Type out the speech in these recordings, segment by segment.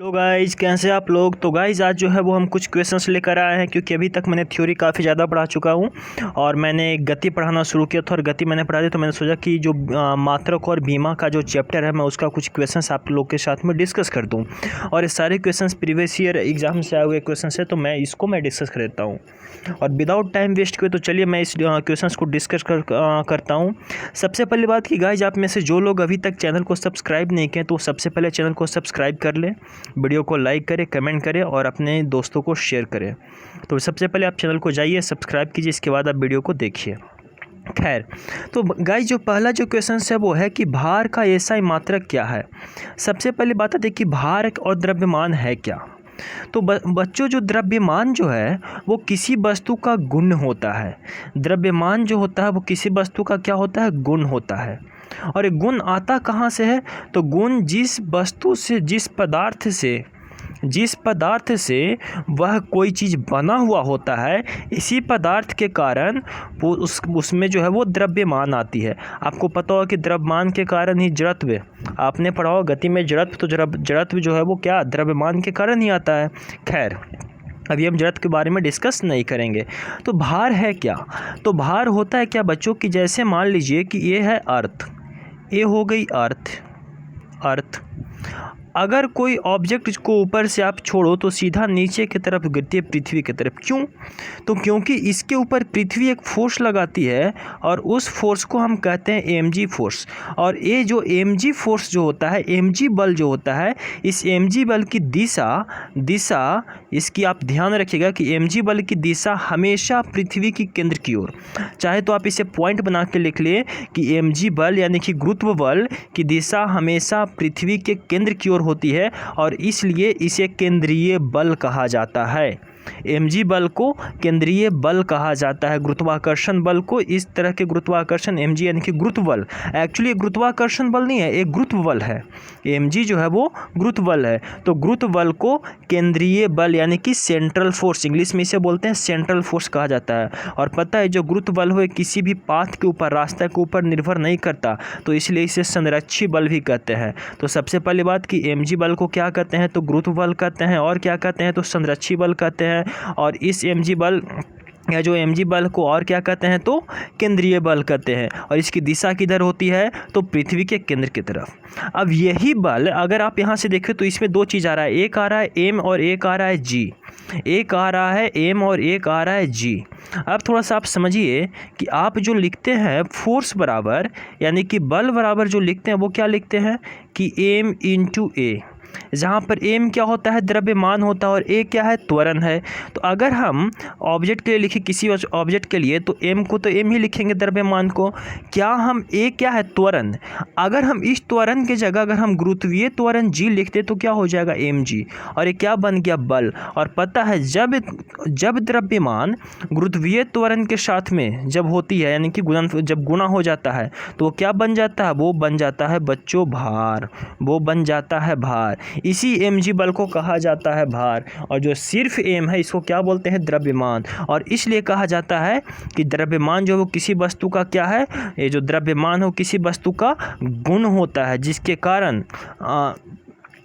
तो गाइज कैसे आप लोग। तो गाइज आज जो है वो हम कुछ क्वेश्चंस लेकर आए हैं, क्योंकि अभी तक मैंने थ्योरी काफ़ी ज़्यादा पढ़ा चुका हूँ और मैंने गति पढ़ाना शुरू किया था और गति मैंने पढ़ा दी। तो मैंने सोचा कि जो मात्रक और बीमा का जो चैप्टर है मैं उसका कुछ क्वेश्चंस आप लोग के साथ में डिस्कस कर दूँ। और ये सारे क्वेश्चंस प्रीवियस ईयर एग्जाम से आए हुए क्वेश्चन है, तो मैं डिस्कस कर देता हूँ और विदाउट टाइम वेस्ट किए तो चलिए मैं इस क्वेश्चंस को डिस्कस करता हूँ। सबसे पहली बात कि गाइज आप में से जो लोग अभी तक चैनल को सब्सक्राइब नहीं किए तो सबसे पहले चैनल को सब्सक्राइब कर लें, वीडियो को लाइक करें, कमेंट करें और अपने दोस्तों को शेयर करें। तो सबसे पहले आप चैनल को जाइए, सब्सक्राइब कीजिए, इसके बाद आप वीडियो को देखिए। खैर, तो गाइस जो पहला जो क्वेश्चन है वो है कि भार का एसआई मात्रक क्या है। सबसे पहले बात है कि भार और द्रव्यमान है क्या। तो बच्चों जो द्रव्यमान जो है वो किसी वस्तु का गुण होता है। द्रव्यमान जो होता है वो किसी वस्तु का क्या होता है, गुण होता है। और ये गुण आता कहाँ से है, तो गुण जिस वस्तु से, जिस पदार्थ से वह कोई चीज़ बना हुआ होता है, इसी पदार्थ के कारण वो उसमें जो है वो द्रव्यमान आती है। आपको पता होगा कि द्रव्यमान के कारण ही जड़त्व, आपने पढ़ा होगा गति में जड़त्व, तो जड़त्व जो है वो क्या द्रव्यमान के कारण ही आता है। खैर, अभी हम जड़त्व के बारे में डिस्कस नहीं करेंगे। तो भार है क्या, तो भार होता है क्या बच्चों की, जैसे मान लीजिए कि ये है अर्थ, ये हो गई अर्थ। अगर कोई ऑब्जेक्ट को ऊपर से आप छोड़ो तो सीधा नीचे की तरफ गिरती है, पृथ्वी की तरफ। क्यों, तो क्योंकि इसके ऊपर पृथ्वी एक फोर्स लगाती है और उस फोर्स को हम कहते हैं mg फोर्स। और ये जो mg फोर्स जो होता है, mg बल जो होता है, इस mg बल की दिशा इसकी आप ध्यान रखिएगा कि mg बल की दिशा हमेशा पृथ्वी की केंद्र की ओर। चाहे तो आप इसे पॉइंट बना के लिख लिए कि mg बल यानी कि गुरुत्व बल की दिशा हमेशा पृथ्वी के केंद्र की ओर होती है और इसलिए इसे केंद्रीय बल कहा जाता है। mg बल को केंद्रीय बल कहा जाता है। गुरुत्वाकर्षण बल को, इस तरह के गुरुत्वाकर्षण mg यानी कि गुरुत्व बल, एक्चुअली गुरुत्वाकर्षण बल नहीं है, एक गुरुत्व बल है। mg जो है वो गुरुत्व बल है। तो गुरुत्व बल को केंद्रीय बल यानी कि सेंट्रल फोर्स, इंग्लिश में इसे बोलते हैं सेंट्रल फोर्स कहा जाता है। और पता है जो गुरुत्व बल हो किसी भी पाथ के ऊपर, रास्ता के ऊपर निर्भर नहीं करता, तो इसलिए इसे संरक्षी बल भी कहते हैं। तो सबसे पहली बात कि mg बल को क्या कहते हैं, तो गुरुत्व बल कहते हैं, और क्या कहते हैं, तो संरक्षी बल कहते हैं। और इस mg बल या जो mg बल को और क्या कहते हैं, तो केंद्रीय बल कहते हैं। और इसकी दिशा किधर होती है, तो पृथ्वी के केंद्र की तरफ। अब यही बल अगर आप यहाँ से देखें तो इसमें दो चीज़ आ रहा है, एक आ रहा है m और एक आ रहा है g। एक आ रहा है m और एक आ रहा है g। अब थोड़ा सा आप समझिए कि आप जो लिखते हैं फोर्स बराबर यानी कि बल बराबर जो लिखते हैं वो क्या लिखते हैं कि m इंटू ए, जहाँ पर m क्या होता है, द्रव्यमान होता है, और a क्या है, त्वरण है। तो अगर हम ऑब्जेक्ट के लिए लिखें, किसी ऑब्जेक्ट के लिए, तो m को तो m ही लिखेंगे, द्रव्यमान को। क्या हम a क्या है, त्वरण। अगर हम इस त्वरण के जगह अगर हम गुरुत्वीय त्वरण g लिखते तो क्या हो जाएगा, mg, और ये क्या बन गया, बल। और पता है जब द्रव्यमान गुरुत्वीय त्वरण के साथ में जब होती है यानी कि जब गुणा हो जाता है तो वो क्या बन जाता है, वो बन जाता है बच्चों भार, वो बन जाता है भार। इसी mg बल को कहा जाता है भार। और जो सिर्फ m है इसको क्या बोलते हैं, द्रव्यमान। और इसलिए कहा जाता है कि द्रव्यमान जो वो किसी वस्तु का क्या है, ये जो द्रव्यमान हो किसी वस्तु का गुण होता है, जिसके कारण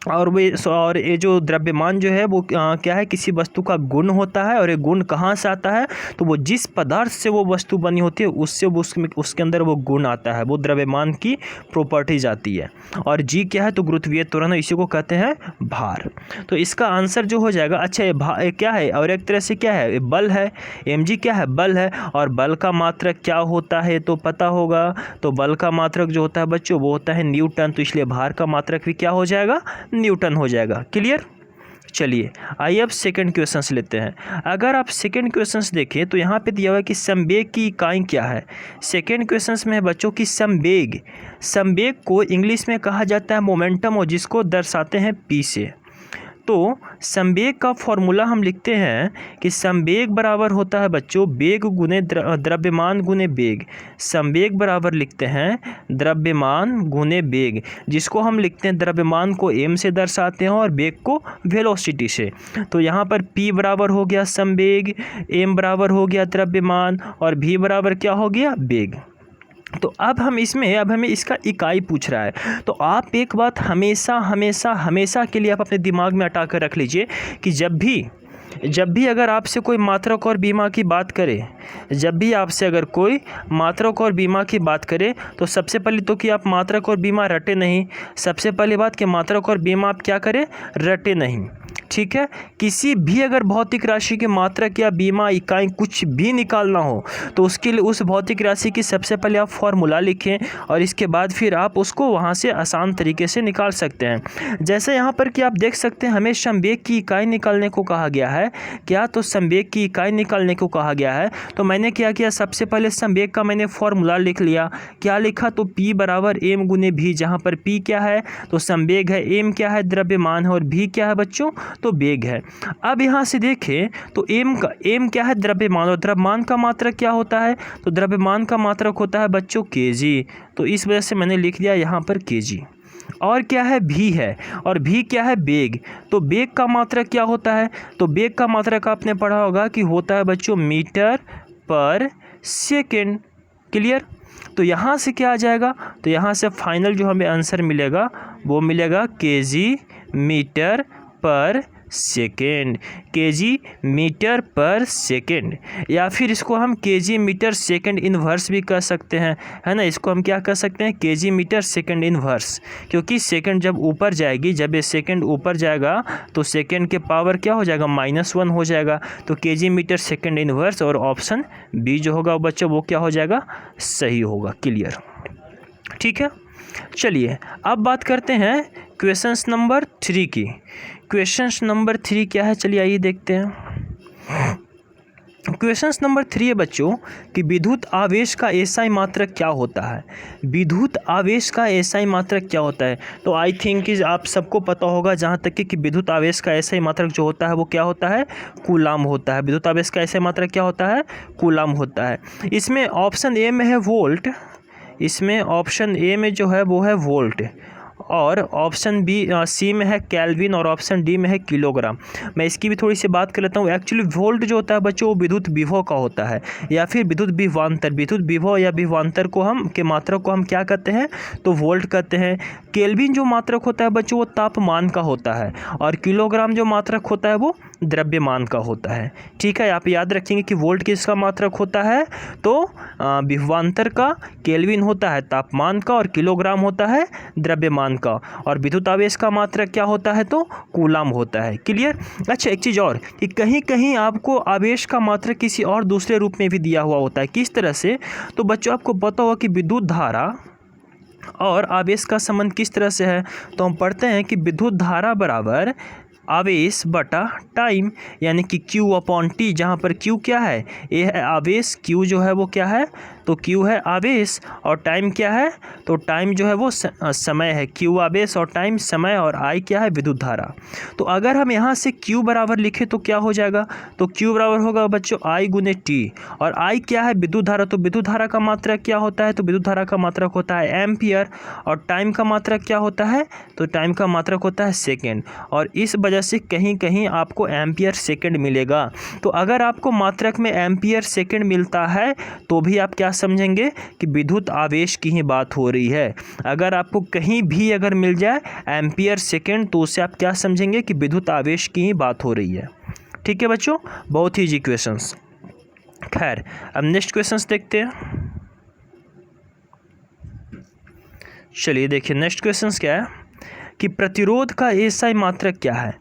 और ये जो द्रव्यमान जो है वो क्या है, किसी वस्तु का गुण होता है। और ये गुण कहाँ से आता है, तो वो जिस पदार्थ से वो वस्तु बनी होती है उससे उसके अंदर वो गुण आता है, वो द्रव्यमान की प्रॉपर्टीज आती है। और जी क्या है, तो गुरुत्वीय त्वरण, इसी को कहते हैं भार। तो इसका आंसर जो हो जाएगा, अच्छा ये क्या है, और एक तरह से क्या है, बल है। mg क्या है, बल है। और बल का मात्रक क्या होता है तो पता होगा, तो बल का मात्रक जो होता है बच्चों वो होता है न्यूटन। तो इसलिए भार का मात्रक भी क्या हो जाएगा, न्यूटन हो जाएगा। क्लियर। चलिए आइए अब सेकंड क्वेश्चन लेते हैं। अगर आप सेकंड क्वेश्चन देखें तो यहाँ पे दिया हुआ है कि संवेग की इकाई क्या है। सेकंड क्वेश्चन में है बच्चों की संवेग को इंग्लिश में कहा जाता है मोमेंटम, और जिसको दर्शाते हैं p से। तो संवेग का फॉर्मूला हम लिखते हैं कि संवेग बराबर होता है बच्चों वेग गुने द्रव्यमान गुने वेग। संवेग बराबर लिखते हैं द्रव्यमान गुने वेग, जिसको हम लिखते हैं द्रव्यमान को m से दर्शाते हैं और वेग को वेलोसिटी से। तो यहाँ पर p बराबर हो गया संवेग, m बराबर हो गया द्रव्यमान और v बराबर क्या हो गया, वेग। तो अब हमें इसका इकाई पूछ रहा है। तो आप एक बात हमेशा हमेशा हमेशा के लिए आप अपने दिमाग में अटा कर रख लीजिए कि जब भी अगर आपसे कोई मात्रक और बीमा की बात करे, जब भी आपसे अगर कोई मात्रक और बीमा की बात करे, तो सबसे पहले तो कि आप मात्रक और बीमा रटे नहीं। सबसे पहली बात कि मात्रक और बीमा आप क्या करें, रटे नहीं। ठीक है, किसी भी अगर भौतिक राशि के मात्रक या बीमा इकाई कुछ भी निकालना हो तो उसके लिए उस भौतिक राशि की सबसे पहले आप फॉर्मूला लिखें और इसके बाद फिर आप उसको वहाँ से आसान तरीके से निकाल सकते हैं। जैसे यहाँ पर कि आप देख सकते हैं हमें संवेग की इकाई निकालने को कहा गया है। क्या, तो संवेग की इकाई निकालने को कहा गया है। तो मैंने क्या किया, सबसे पहले संवेग का मैंने फॉर्मूला लिख लिया। क्या लिखा, तो P बराबर m गुने v, जहाँ पर P क्या है तो संवेग है, m क्या है द्रव्यमान है और v क्या है बच्चों तो वेग है। अब यहाँ से देखें तो m क्या है द्रव्यमान, और द्रव्यमान का मात्रक क्या होता है तो द्रव्यमान का मात्रक होता है बच्चों kg। तो इस वजह से मैंने लिख दिया यहाँ पर kg। और क्या है, v है, और v क्या है वेग। तो वेग का मात्रक क्या होता है, तो वेग का मात्रक आपने पढ़ा होगा कि होता है बच्चों मीटर पर सेकेंड। क्लियर। तो यहाँ से क्या आ जाएगा, तो यहाँ से फाइनल जो हमें आंसर मिलेगा वो मिलेगा kg मीटर पर सेकेंड, kg मीटर पर सेकेंड, या फिर इसको हम kg मीटर सेकेंड इन्वर्स भी कर सकते हैं, है ना। इसको हम क्या कर सकते हैं, kg मीटर सेकेंड इन्वर्स, क्योंकि सेकेंड जब ऊपर जाएगी, जब ये सेकेंड ऊपर जाएगा तो सेकेंड के पावर क्या हो जाएगा -1 हो जाएगा। तो kg मीटर सेकेंड इन्वर्स, और ऑप्शन बी जो होगा बच्चों वो क्या हो जाएगा, सही होगा। क्लियर, ठीक है। चलिए अब बात करते हैं क्वेश्चंस नंबर 3 की। क्वेश्चंस नंबर 3 क्या है, चलिए आइए देखते हैं। क्वेश्चंस नंबर 3 है बच्चों कि विद्युत आवेश का एसआई मात्रक क्या होता है। विद्युत आवेश का एसआई मात्रक क्या होता है, तो आई थिंक कि आप सबको पता होगा जहाँ तक कि विद्युत आवेश का एसआई मात्रक जो होता है वो क्या होता है, कूलाम होता है। विद्युत आवेश का एसआई मात्रक क्या होता है, कूलाम होता है। इसमें ऑप्शन ए में है वोल्ट, इसमें ऑप्शन ए में जो है वो है वोल्ट, और ऑप्शन बी सी में है केल्विन, और ऑप्शन डी में है किलोग्राम। मैं इसकी भी थोड़ी सी बात कर लेता हूँ। एक्चुअली वोल्ट जो होता है बच्चों वो विद्युत विभव का होता है, या फिर विद्युत विभवांतर। विद्युत विभव या विभवांतर को हम के मात्रक को हम क्या कहते हैं, तो वोल्ट कहते हैं। केल्विन जो मात्रक होता है बच्चों वो तापमान का होता है, और किलोग्राम जो मात्रक होता है वो द्रव्यमान का होता है। ठीक है, आप याद रखेंगे कि वोल्ट किसका मात्रक होता है, तो विभवांतर का, केल्विन होता है तापमान का, और किलोग्राम होता है द्रव्यमान का, और विद्युत आवेश का मात्रक क्या होता है, तो कूलाम होता है। क्लियर। अच्छा, एक चीज़ और कि कहीं कहीं आपको आवेश का मात्रक किसी और दूसरे रूप में भी दिया हुआ होता है। किस तरह से, तो बच्चों आपको पता होगा कि विद्युत धारा और आवेश का संबंध किस तरह से है। तो हम पढ़ते हैं कि विद्युत धारा बराबर आवेश बटा टाइम, यानी कि Q/T, जहाँ पर Q क्या है, ये है आवेश, Q जो है वो क्या है, तो Q है आवेश, और टाइम क्या है, तो टाइम जो है वो समय है। Q आवेश और टाइम समय, और I क्या है, विद्युत धारा। तो अगर हम यहाँ से Q बराबर लिखें तो क्या हो जाएगा, तो Q बराबर होगा बच्चों I गुने T, और I क्या है, विद्युत धारा। तो विद्युत धारा का मात्रक क्या होता है, तो विद्युत धारा का मात्रक होता है एम्पियर, और टाइम का मात्रक क्या होता है, तो टाइम का मात्रक होता है सेकेंड, और इस वजह से कहीं कहीं आपको एम्पियर सेकेंड मिलेगा। तो अगर आपको मात्रक में एम्पियर सेकेंड मिलता है तो भी आप क्या समझेंगे कि विद्युत आवेश की ही बात हो रही है। अगर आपको कहीं भी अगर मिल जाए एम्पियर सेकेंड तो उससे आप क्या समझेंगे कि विद्युत आवेश की ही बात हो रही है। ठीक है बच्चों, बहुत ही इजी क्वेश्चंस। खैर, अब नेक्स्ट क्वेश्चंस देखते हैं। चलिए देखिए नेक्स्ट क्वेश्चंस क्या है कि प्रतिरोध का एसआई मात्रक क्या है।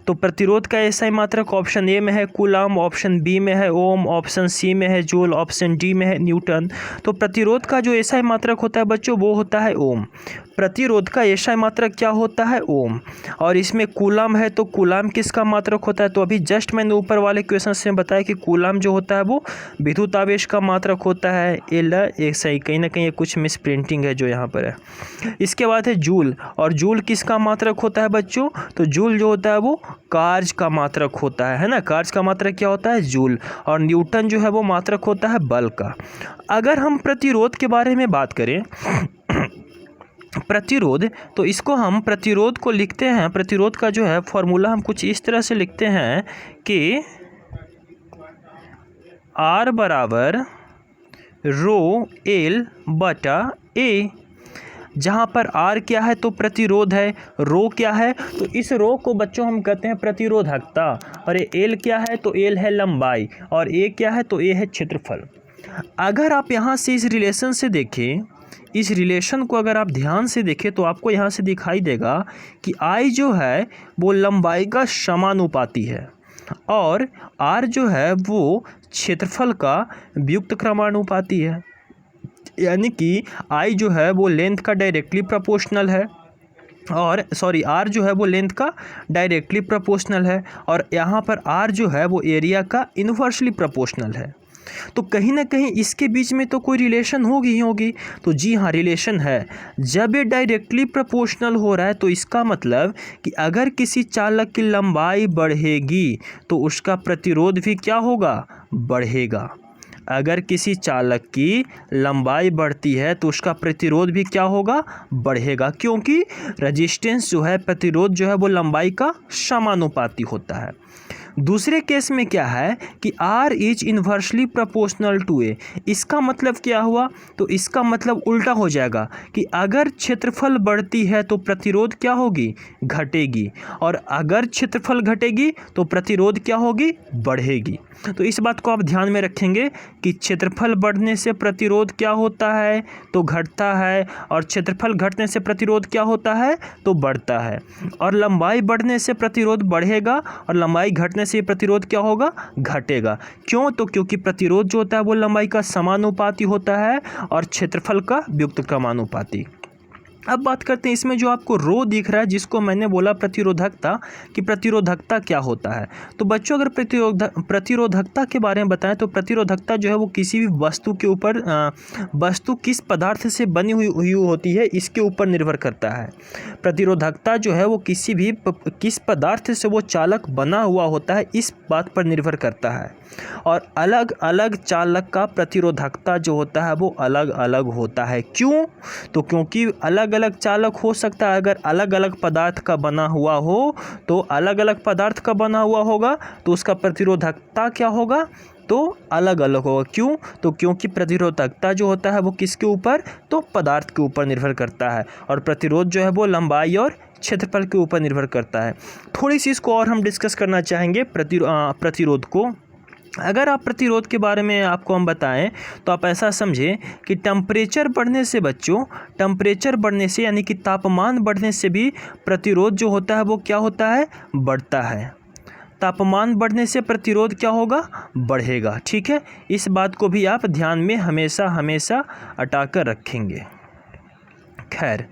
तो प्रतिरोध का एसआई मात्रक ऑप्शन ए में है कूलाम, ऑप्शन बी में है ओम, ऑप्शन सी में है जूल, ऑप्शन डी में है न्यूटन। तो प्रतिरोध का जो एसआई मात्रक होता है बच्चों वो होता है ओम। प्रतिरोध का एसआई मात्रक क्या होता है, ओम। और इसमें कूलाम है तो कूलाम किसका मात्रक होता है, तो अभी जस्ट मैंने ऊपर वाले क्वेश्चन से बताया कि कूलाम जो होता है वो विद्युत आवेश का मात्रक होता है। एक सही, कहीं ना कहीं कुछ मिस प्रिंटिंग है जो यहाँ पर है। इसके बाद है जूल, और जूल किसका मात्रक होता है बच्चों, तो जूल जो होता है वो कार्य का मात्रक होता है ना। कार्य का मात्रक क्या होता है, जूल। और न्यूटन जो है वो मात्रक होता है बल का। अगर हम प्रतिरोध के बारे में बात करें, प्रतिरोध, तो इसको हम प्रतिरोध को लिखते हैं, प्रतिरोध का जो है फॉर्मूला हम कुछ इस तरह से लिखते हैं कि R बराबर रो एल बटा ए। जहाँ पर आर क्या है तो प्रतिरोध है, रो क्या है तो इस रो को बच्चों हम कहते हैं प्रतिरोधकता, और ये एल क्या है तो एल है लंबाई, और ए क्या है तो ए है क्षेत्रफल। अगर आप यहाँ से इस रिलेशन से देखें, इस रिलेशन को अगर आप ध्यान से देखें तो आपको यहाँ से दिखाई देगा कि आई जो है वो लंबाई का समानुपाती है और आर जो है वो क्षेत्रफल का व्युत्क्रमानुपाती क्रमानुपाती है। यानी कि आई जो है वो लेंथ का डायरेक्टली प्रोपोर्शनल है, और सॉरी आर जो है वो लेंथ का डायरेक्टली प्रोपोर्शनल है, और यहाँ पर आर जो है वो एरिया का इन्वर्सली प्रोपोर्शनल है। तो कहीं ना कहीं इसके बीच में तो कोई रिलेशन होगी ही होगी। तो जी हाँ, रिलेशन है। जब ये डायरेक्टली प्रोपोर्शनल हो रहा है तो इसका मतलब कि अगर किसी चालक की लंबाई बढ़ेगी तो उसका प्रतिरोध भी क्या होगा, बढ़ेगा। अगर किसी चालक की लंबाई बढ़ती है तो उसका प्रतिरोध भी क्या होगा, बढ़ेगा, क्योंकि रेजिस्टेंस जो है, प्रतिरोध जो है वो लंबाई का समानुपाती होता है। दूसरे केस में क्या है कि R is inversely proportional to A. इसका मतलब क्या हुआ, तो इसका मतलब उल्टा हो जाएगा कि अगर क्षेत्रफल बढ़ती है तो प्रतिरोध क्या होगी, घटेगी, और अगर क्षेत्रफल घटेगी तो प्रतिरोध क्या होगी, बढ़ेगी। तो इस बात को आप ध्यान में रखेंगे कि क्षेत्रफल बढ़ने से प्रतिरोध क्या होता है तो घटता है, और क्षेत्रफल घटने से प्रतिरोध क्या होता है तो बढ़ता है, और लंबाई बढ़ने से प्रतिरोध बढ़ेगा और लंबाई घटने से प्रतिरोध क्या होगा, घटेगा। क्यों, तो क्योंकि प्रतिरोध जो होता है वो लंबाई का समानुपाती होता है और क्षेत्रफल का व्युत्क्रमानुपाती। अब बात करते हैं इसमें जो आपको रो दिख रहा है, जिसको मैंने बोला प्रतिरोधकता, कि प्रतिरोधकता क्या होता है। तो बच्चों अगर प्रतिरोधकता के बारे में बताएं तो प्रतिरोधकता जो है वो किसी भी वस्तु के ऊपर वस्तु किस पदार्थ से बनी हुई होती है इसके ऊपर निर्भर करता है। प्रतिरोधकता जो है वो किस पदार्थ से वो चालक बना हुआ होता है इस बात पर निर्भर करता है, और अलग अलग चालक का प्रतिरोधकता जो होता है वो अलग अलग होता है। क्यों, तो क्योंकि अलग अलग चालक हो सकता है। अगर अलग अलग पदार्थ का बना हुआ हो तो अलग अलग पदार्थ का बना हुआ होगा तो उसका प्रतिरोधकता क्या होगा, तो अलग अलग होगा। क्यों, तो क्योंकि प्रतिरोधकता जो होता है वो किसके ऊपर, तो पदार्थ के ऊपर निर्भर करता है, और प्रतिरोध जो है वो लंबाई और क्षेत्रफल के ऊपर निर्भर करता है। थोड़ी सी इसको और हम डिस्कस करना चाहेंगे प्रतिरोध को। अगर आप प्रतिरोध के बारे में आपको हम बताएं तो आप ऐसा समझें कि टेम्परेचर बढ़ने से बच्चों, टेम्परेचर बढ़ने से यानी कि तापमान बढ़ने से भी प्रतिरोध जो होता है वो क्या होता है, बढ़ता है। तापमान बढ़ने से प्रतिरोध क्या होगा, बढ़ेगा। ठीक है, इस बात को भी आप ध्यान में हमेशा हमेशा अटाकर रखेंगे। खैर,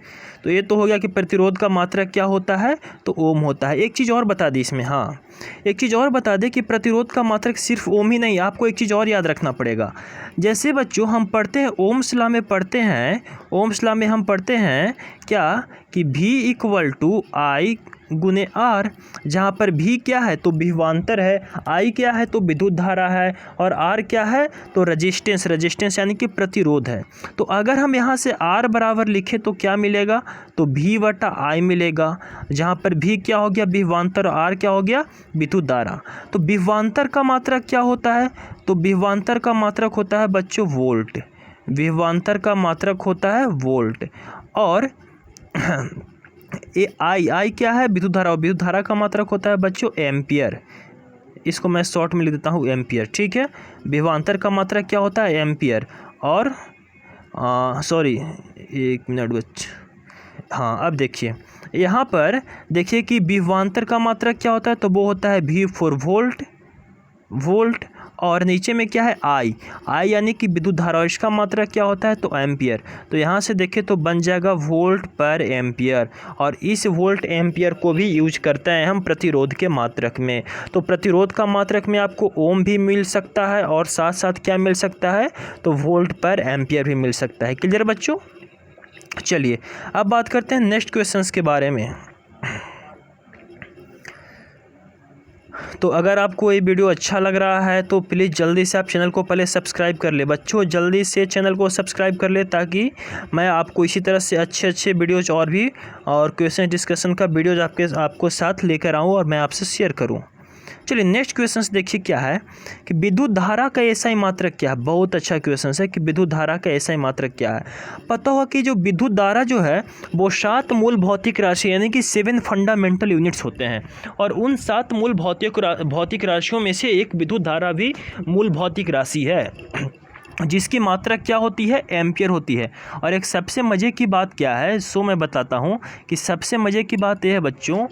तो ये तो हो गया कि प्रतिरोध का मात्रक क्या होता है, तो ओम होता है। एक चीज़ और बता दी इसमें, हाँ एक चीज़ और बता दें कि प्रतिरोध का मात्रक सिर्फ ओम ही नहीं, आपको एक चीज़ और याद रखना पड़ेगा। जैसे बच्चों हम पढ़ते हैं ओम्स लॉ में पढ़ते हैं, ओम्स लॉ में हम पढ़ते हैं क्या कि V = I गुने R, जहाँ पर V क्या है तो विभवांतर है, I क्या है तो विद्युत धारा है, और R क्या है तो रेजिस्टेंस यानी कि प्रतिरोध है। तो अगर हम यहाँ से R बराबर लिखें तो क्या मिलेगा, तो V/I मिलेगा, जहाँ पर V क्या हो गया, विभवांतर, और R क्या हो गया, विद्युत धारा। तो विभवांतर का मात्रक क्या होता है, तो विभवांतर का मात्रक होता है बच्चों वोल्ट, विभवांतर का मात्रक होता है वोल्ट, और आई क्या है, विद्युत धारा, और विद्युत धारा का मात्रक होता है बच्चों एम्पियर। इसको मैं शॉर्ट में लिख देता हूँ एम्पियर। ठीक है, विभवांतर का मात्रक क्या होता है, एम्पियर, और सॉरी एक मिनट बच्चों, हाँ अब देखिए यहाँ पर देखिए कि विभवांतर का मात्रक क्या होता है, तो वो होता है V/4 वोल्ट, और नीचे में क्या है आई यानी कि विद्युत धारा, इसका मात्रक क्या होता है तो एम्पियर। तो यहाँ से देखें तो बन जाएगा वोल्ट पर एम्पियर, और इस वोल्ट एम्पियर को भी यूज करते हैं हम प्रतिरोध के मात्रक में। तो प्रतिरोध का मात्रक में आपको ओम भी मिल सकता है और साथ साथ क्या मिल सकता है, तो वोल्ट पर एम्पियर भी मिल सकता है। क्लियर बच्चों, चलिए अब बात करते हैं नेक्स्ट क्वेश्चंस के बारे में। तो अगर आपको ये वीडियो अच्छा लग रहा है तो प्लीज़ जल्दी से आप चैनल को पहले सब्सक्राइब कर ले बच्चों, जल्दी से चैनल को सब्सक्राइब कर ले, ताकि मैं आपको इसी तरह से अच्छे वीडियोज़ और क्वेश्चन डिस्कशन का वीडियोज़ आपको साथ लेकर आऊँ और मैं आपसे शेयर करूँ। चलिए नेक्स्ट क्वेश्चन देखिए क्या है कि विद्युत धारा का एसआई मात्रक क्या है। बहुत अच्छा क्वेश्चन है कि विद्युत धारा का एसआई मात्रक क्या है। पता होगा कि जो विद्युत धारा जो है वो 7 मूल भौतिक राशि यानी कि 7 फंडामेंटल यूनिट्स होते हैं, और उन 7 मूल भौतिक राशियों में से एक विद्युत धारा भी मूल भौतिक राशि है, जिसकी मात्रा क्या होती है, एम्पियर होती है। और एक सबसे मज़े की बात क्या है, सो मैं बताता हूँ कि सबसे मज़े की बात यह है बच्चों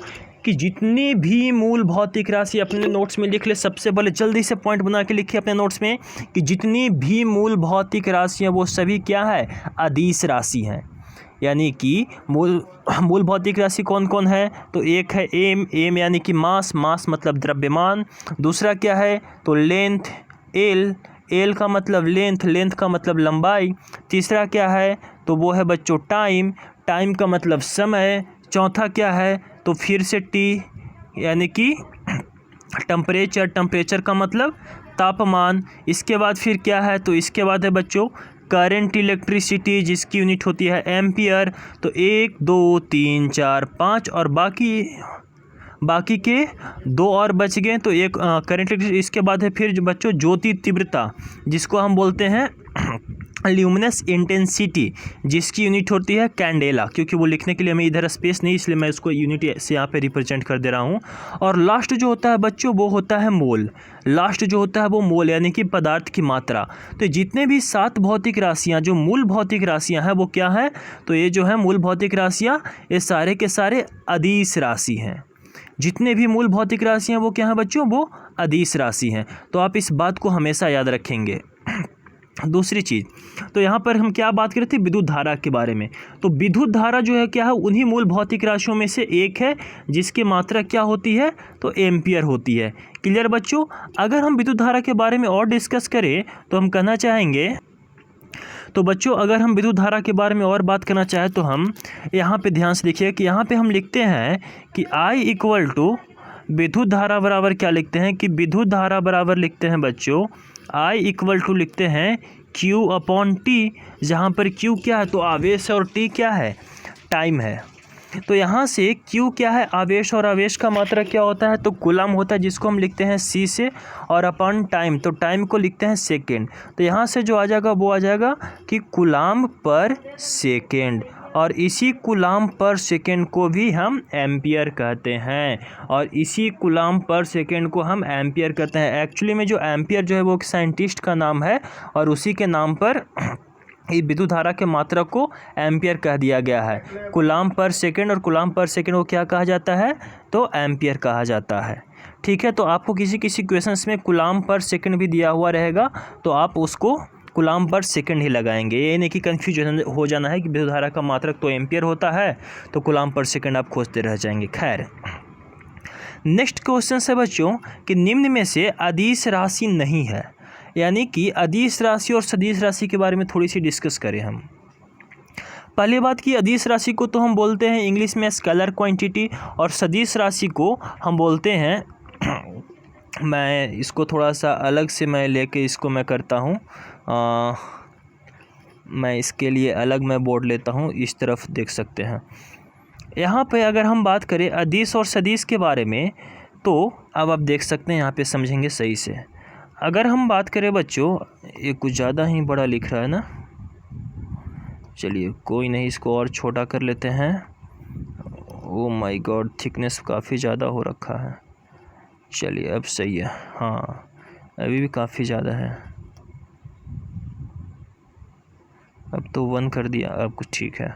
कि जितनी भी मूल भौतिक राशि, अपने नोट्स में लिख ले, सबसे पहले जल्दी से पॉइंट बना के लिखिए अपने नोट्स में कि जितनी भी मूल भौतिक राशियाँ वो सभी क्या है, अदिश राशि हैं। यानी कि मूल भौतिक राशि कौन कौन है, तो एक है एम यानी कि मास मतलब द्रव्यमान। दूसरा क्या है तो लेंथ, एल का मतलब लेंथ का मतलब लंबाई। तीसरा क्या है तो वो है बच्चों टाइम का मतलब समय। चौथा क्या है तो फिर से टी यानी कि टेम्परेचर का मतलब तापमान। इसके बाद फिर क्या है तो इसके बाद है बच्चों करंट, इलेक्ट्रिसिटी, जिसकी यूनिट होती है एम्पियर। तो 1 2 3 4 5 और बाकी के 2 और बच गए, तो एक करंट। इसके बाद है फिर बच्चों ज्योति तीव्रता, जिसको हम बोलते हैं ल्यूमिनस इंटेंसिटी, जिसकी यूनिट होती है कैंडेला। क्योंकि वो लिखने के लिए हमें इधर स्पेस नहीं, इसलिए मैं इसको यूनिट से यहाँ पे रिप्रेजेंट कर दे रहा हूँ। और लास्ट जो होता है बच्चों वो होता है मोल। मोल यानी कि पदार्थ की मात्रा। तो जितने भी 7 भौतिक राशियाँ जो मूल भौतिक राशियाँ हैं वो क्या है, तो ये जो है मूल भौतिक राशियाँ ये सारे के सारे अदिश राशि हैं। जितने भी मूल भौतिक राशियाँ वो क्या हैं बच्चों, वो अदिश राशि हैं। तो आप इस बात को हमेशा याद रखेंगे। दूसरी चीज़, तो यहाँ पर हम क्या बात कर रहे थे, विद्युत धारा के बारे में। तो विद्युत धारा जो है क्या है, उन्हीं मूल भौतिक राशियों में से एक है जिसकी मात्रा क्या होती है तो एम्पियर होती है। क्लियर बच्चों। अगर हम विद्युत धारा के बारे में और डिस्कस करें तो हम कहना चाहेंगे, तो बच्चों अगर हम विद्युत धारा के बारे में और बात करना चाहें तो हम यहाँ पे ध्यान से देखिए कि यहाँ पे हम लिखते हैं कि I इक्वल टू विद्युत धारा बराबर क्या लिखते हैं कि विद्युत धारा बराबर लिखते हैं बच्चों I इक्वल टू लिखते हैं Q अपॉन T, जहाँ पर Q क्या है तो आवेश है और T क्या है, टाइम है। तो यहाँ से Q क्या है, आवेश, और आवेश का मात्रा क्या होता है तो कूलम होता है, जिसको हम लिखते हैं C से, और अपॉन टाइम, तो टाइम को लिखते हैं सेकेंड। तो यहाँ से जो आ जाएगा वो आ जाएगा कि कूलम पर सेकेंड, और इसी कूलम पर सेकेंड को भी हम एम्पियर कहते हैं, और इसी कूलम पर सेकेंड को हम एम्पियर कहते हैं। एक्चुअली में जो एम्पियर जो है वो एक साइंटिस्ट का नाम है, और उसी के नाम पर इस विद्युत धारा के मात्रा को एम्पियर कह दिया गया है। कूलम पर सेकेंड, और कूलम पर सेकेंड को क्या कहा जाता है तो एम्पियर कहा जाता है। ठीक है, तो आपको किसी क्वेश्चंस में कूलम पर सेकेंड भी दिया हुआ रहेगा तो आप उसको कूलम पर सेकेंड ही लगाएंगे। ये नहीं कि कन्फ्यूजन हो जाना है कि विद्युत धारा का मात्रक तो एम्पियर होता है तो कूलम पर सेकेंड आप खोजते रह जाएंगे। खैर, नेक्स्ट क्वेश्चन है बच्चों कि निम्न में से अदिश राशि नहीं है। यानी कि अदिश राशि और सदिश राशि के बारे में थोड़ी सी डिस्कस करें हम। पहली बात कि अदिश राशि को तो हम बोलते हैं इंग्लिश में स्केलर क्वांटिटी, और सदिश राशि को हम बोलते हैं मैं इसको थोड़ा सा अलग से मैं लेके इसको मैं करता हूँ, मैं इसके लिए अलग मैं बोर्ड लेता हूँ, इस तरफ देख सकते हैं। यहाँ पे अगर हम बात करें अदिश और सदिश के बारे में तो अब आप देख सकते हैं यहाँ पे समझेंगे सही से। अगर हम बात करें बच्चों, ये कुछ ज़्यादा ही बड़ा लिख रहा है ना, चलिए कोई नहीं, इसको और छोटा कर लेते हैं। ओ माय गॉड, थिकनेस काफ़ी ज़्यादा हो रखा है। चलिए अब सही है, हाँ अभी भी काफ़ी ज़्यादा है, अब तो 1 कर दिया, अब कुछ ठीक है।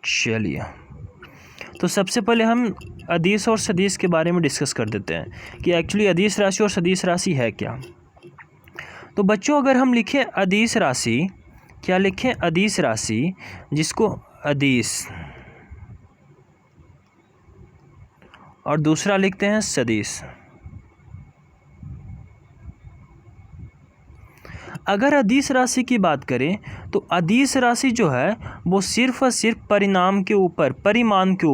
चलिए, तो सबसे पहले हम अदिश और सदिश के बारे में डिस्कस कर देते हैं कि एक्चुअली अदिश राशि और सदिश राशि है क्या। तो बच्चों अगर हम लिखें अदिश राशि, क्या लिखें अदिश राशि, जिसको अदिश, और दूसरा लिखते हैं सदिश। अगर अदिश राशि की बात करें तो अदिश राशि जो है वो सिर्फ और सिर्फ परिमाण के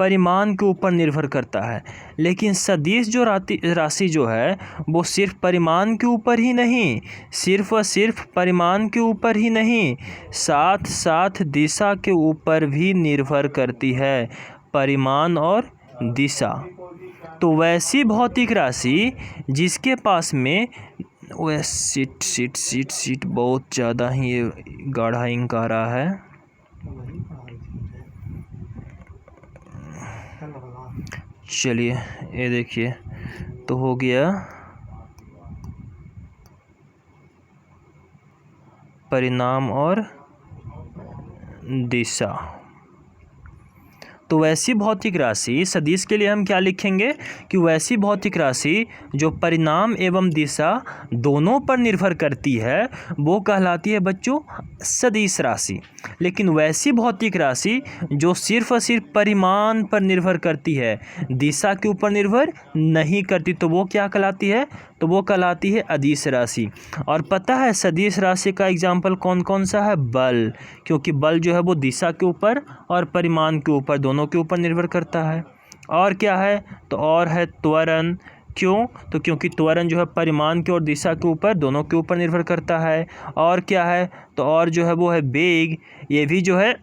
परिमाण के ऊपर निर्भर करता है, लेकिन सदिश जो राशि जो है वो सिर्फ परिमाण के ऊपर ही नहीं, सिर्फ और सिर्फ परिमाण के ऊपर ही नहीं, साथ साथ दिशा के ऊपर भी निर्भर करती है, परिमाण और दिशा। तो वैसी भौतिक राशि जिसके पास में वह सीट बहुत ज़्यादा ही ये गाढ़ा इंक आ रहा है। चलिए ये देखिए तो हो गया परिणाम और दिशा। तो वैसी भौतिक राशि सदिश के लिए हम क्या लिखेंगे कि वैसी भौतिक राशि जो परिणाम एवं दिशा दोनों पर निर्भर करती है वो कहलाती है बच्चों सदिश राशि। लेकिन वैसी भौतिक राशि जो सिर्फ और सिर्फ परिमाण पर निर्भर करती है, दिशा के ऊपर निर्भर नहीं करती, तो वो क्या कहलाती है, तो वो कहलाती है अदिश राशि। और पता है सदिश राशि का एग्जाम्पल कौन कौन सा है, बल, क्योंकि बल जो है वो दिशा के ऊपर और परिमाण के ऊपर दोनों के ऊपर निर्भर करता है। और क्या है, तो और है त्वरण, क्यों, तो क्योंकि त्वरण जो है परिमाण के और दिशा के ऊपर दोनों के ऊपर निर्भर करता है। और क्या है, तो और जो है वो है वेग, ये भी जो है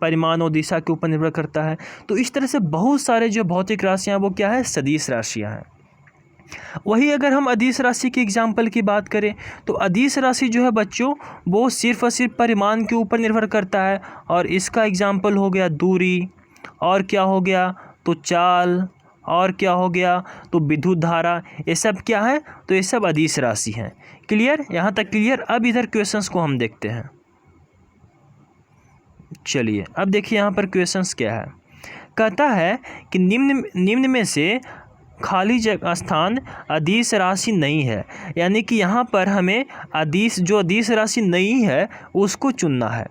परिमाण और दिशा के ऊपर निर्भर करता है। तो इस तरह से बहुत सारे जो भौतिक राशियाँ वो क्या है, सदिश राशियाँ हैं। वही अगर हम अदिश राशि के एग्जाम्पल की बात करें तो अदिश राशि जो है बच्चों वो सिर्फ और सिर्फ परिमाण के ऊपर निर्भर करता है, और इसका एग्जाम्पल हो गया दूरी, और क्या हो गया, तो चाल, और क्या हो गया, तो विद्युत धारा। ये सब क्या है, तो ये सब अदिश राशि हैं। क्लियर, यहाँ तक क्लियर। अब इधर क्वेश्चंस को हम देखते हैं। चलिए अब देखिए यहाँ पर क्वेश्चंस क्या है। कहता है कि निम्न में से खाली जगह स्थान अदिश राशि नहीं है, यानी कि यहाँ पर हमें जो अदिश राशि नहीं है उसको चुनना है।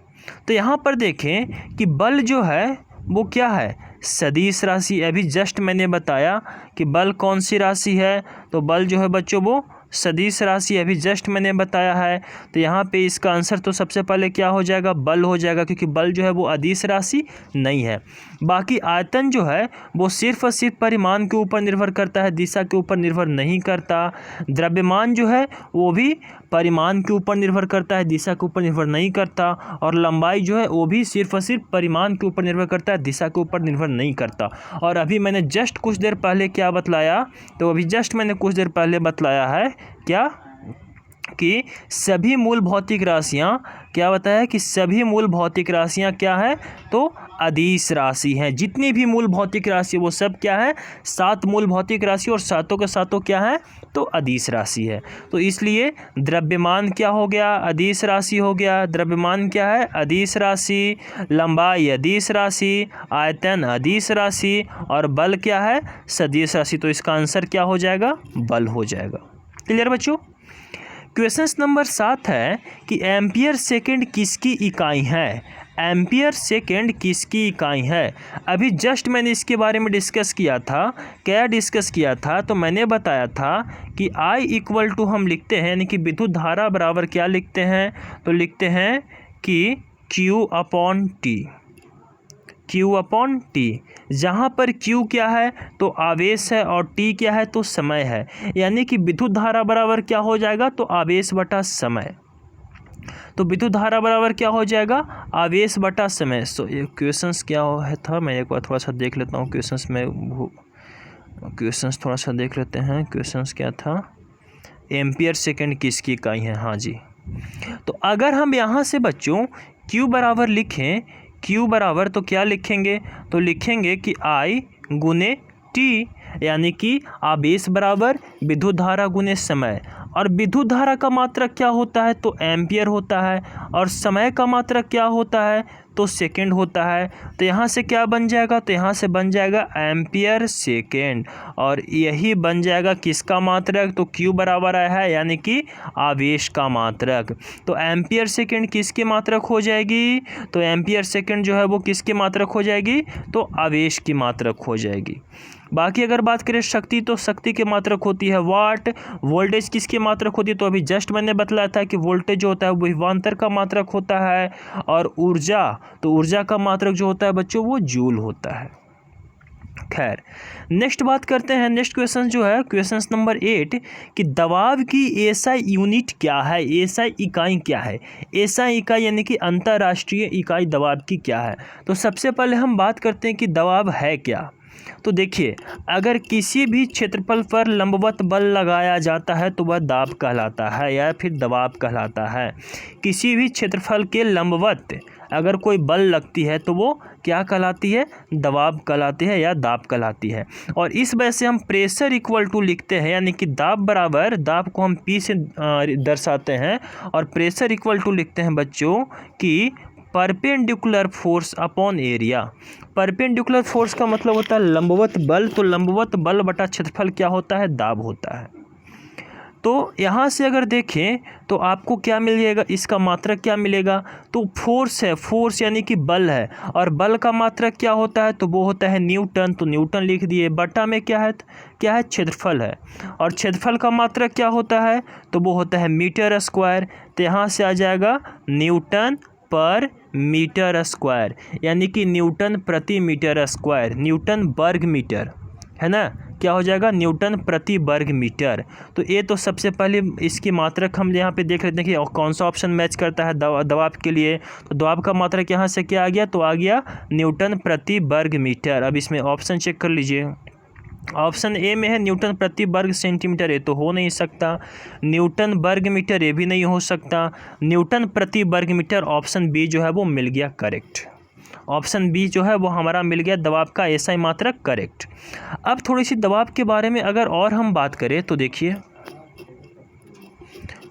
तो यहाँ पर देखें कि बल जो है वो क्या है, सदिश राशि। अभी जस्ट मैंने बताया कि बल कौन सी राशि है, तो बल जो है बच्चों वो सदिश राशि अभी जस्ट मैंने बताया है। तो यहाँ पे इसका आंसर तो सबसे पहले क्या हो जाएगा, बल हो जाएगा, क्योंकि बल जो है वो अदिश राशि नहीं है। बाकी आयतन जो है वो सिर्फ और सिर्फ परिमाण के ऊपर निर्भर करता है, दिशा के ऊपर निर्भर नहीं करता। द्रव्यमान जो है वो भी परिमाण के ऊपर निर्भर करता है, दिशा के ऊपर निर्भर नहीं करता। और लंबाई जो है वो भी सिर्फ और सिर्फ परिमाण के ऊपर निर्भर करता है, दिशा के ऊपर निर्भर नहीं करता। और अभी मैंने जस्ट कुछ देर पहले क्या बतलाया, तो अभी जस्ट मैंने कुछ देर पहले बतलाया है क्या, कि सभी मूल भौतिक राशियाँ, क्या बताया कि सभी मूल भौतिक राशियाँ क्या है, तो अदिश राशि हैं। जितनी भी मूल भौतिक राशि वो सब क्या है, 7 मूल भौतिक राशि, और सातों के सातों क्या है, तो अदिश राशि है। तो इसलिए द्रव्यमान क्या हो गया, अदिश राशि हो गया। द्रव्यमान क्या है, अदिश राशि। लंबाई अदिश राशि, आयतन अदिश राशि, और बल क्या है, सदिश राशि। तो इसका आंसर क्या हो जाएगा, बल हो जाएगा। क्लियर बच्चों। क्वेश्चन नंबर 7 है कि एम्पियर सेकेंड किसकी इकाई है, एम्पियर सेकेंड किसकी इकाई है। अभी जस्ट मैंने इसके बारे में डिस्कस किया था। क्या डिस्कस किया था, तो मैंने बताया था कि I इक्वल टू हम लिखते हैं, यानी कि विद्युत धारा बराबर क्या लिखते हैं, तो लिखते हैं कि Q upon T, Q upon T, जहाँ पर Q क्या है, तो आवेश है, और T क्या है, तो समय है। यानी कि विद्युत धारा बराबर क्या हो जाएगा, तो आवेश बटा समय। तो विद्युत धारा बराबर क्या हो जाएगा, आवेश बटा समय। सो ये क्वेश्चंस क्या है था, मैं एक बार थोड़ा सा देख लेता हूँ क्वेश्चंस में, क्वेश्चंस थोड़ा सा देख लेते हैं। क्वेश्चंस क्या था, एम्पियर सेकेंड किसकी इकाई है, हाँ जी। तो अगर हम यहाँ से बच्चों Q बराबर लिखें, Q बराबर तो क्या लिखेंगे, तो लिखेंगे कि I गुने T, यानी कि आवेश बराबर विद्युत धारा गुने समय। और विद्युत धारा का मात्रक क्या होता है, तो एम्पियर होता है, और समय का मात्रक क्या होता है, तो सेकंड होता है। तो यहाँ से क्या बन जाएगा, तो यहाँ से बन जाएगा एम्पियर सेकंड, और यही बन जाएगा किसका मात्रक, तो Q बराबर आया है, यानी कि आवेश का मात्रक। तो एम्पियर सेकंड किसकी मात्रक हो जाएगी, तो एम्पियर सेकंड जो है वो किसकी मात्रक हो जाएगी, तो आवेश की मात्रक हो जाएगी। बाकी अगर बात करें शक्ति, तो शक्ति की मात्रक होती है वाट। वोल्टेज किसकी मात्रक होती है, तो अभी जस्ट मैंने बतलाया था कि वोल्टेज जो होता है वो विभवांतर का मात्रक होता है। और ऊर्जा, तो ऊर्जा का मात्रक जो होता है बच्चों वो जूल होता है। खैर, नेक्स्ट बात करते हैं। नेक्स्ट क्वेश्चन जो है क्वेश्चन नंबर 8 कि दबाव की एसआई यूनिट क्या है, एसआई इकाई क्या है। एसआई इकाई यानी कि अंतर्राष्ट्रीय इकाई दबाव की क्या है। तो सबसे पहले हम बात करते हैं कि दबाव है क्या। तो देखिए, अगर किसी भी क्षेत्रफल पर लंबवत बल लगाया जाता है तो वह दाब कहलाता है या फिर दबाव कहलाता है। किसी भी क्षेत्रफल के लंबवत अगर कोई बल लगती है तो वो क्या कहलाती है, दबाव कहलाती है या दाब कहलाती है। और इस वजह से हम प्रेशर इक्वल टू लिखते हैं, यानी कि दाब बराबर, दाब को हम पी से दर्शाते हैं और प्रेशर इक्वल टू लिखते हैं बच्चों कि perpendicular force upon area. Perpendicular force का मतलब होता है लंबवत बल, तो लंबवत बल बटा क्षेत्रफल क्या होता है, दाब होता है। तो यहाँ से अगर देखें तो आपको क्या मिल जाएगा, इसका मात्रक क्या मिलेगा, तो फोर्स है, फोर्स यानी कि बल है, और बल का मात्रक क्या होता है, तो वो होता है न्यूटन, तो न्यूटन लिख दिए। बटा में क्या है, क्षेत्रफल है, और क्षेत्रफल का मात्रक क्या होता है, तो वो होता है मीटर स्क्वायर। तो यहाँ से आ जाएगा न्यूटन पर मीटर स्क्वायर, यानी कि न्यूटन प्रति मीटर स्क्वायर, न्यूटन वर्ग मीटर, है ना, क्या हो जाएगा, न्यूटन प्रति वर्ग मीटर। तो ये तो सबसे पहले इसकी मात्रक हम यहाँ पे देख लेते हैं कि कौन सा ऑप्शन मैच करता है दबाव के लिए। तो दबाव का मात्रक यहाँ से क्या आ गया, तो आ गया न्यूटन प्रति वर्ग मीटर। अब इसमें ऑप्शन चेक कर लीजिए। ऑप्शन ए में है न्यूटन प्रति वर्ग सेंटीमीटर, ये तो हो नहीं सकता। न्यूटन वर्ग मीटर, ये भी नहीं हो सकता। न्यूटन प्रति वर्ग मीटर, ऑप्शन बी जो है वो मिल गया करेक्ट। ऑप्शन बी जो है वो हमारा मिल गया दबाव का एसआई मात्रक करेक्ट। अब थोड़ी सी दबाव के बारे में अगर और हम बात करें तो देखिए,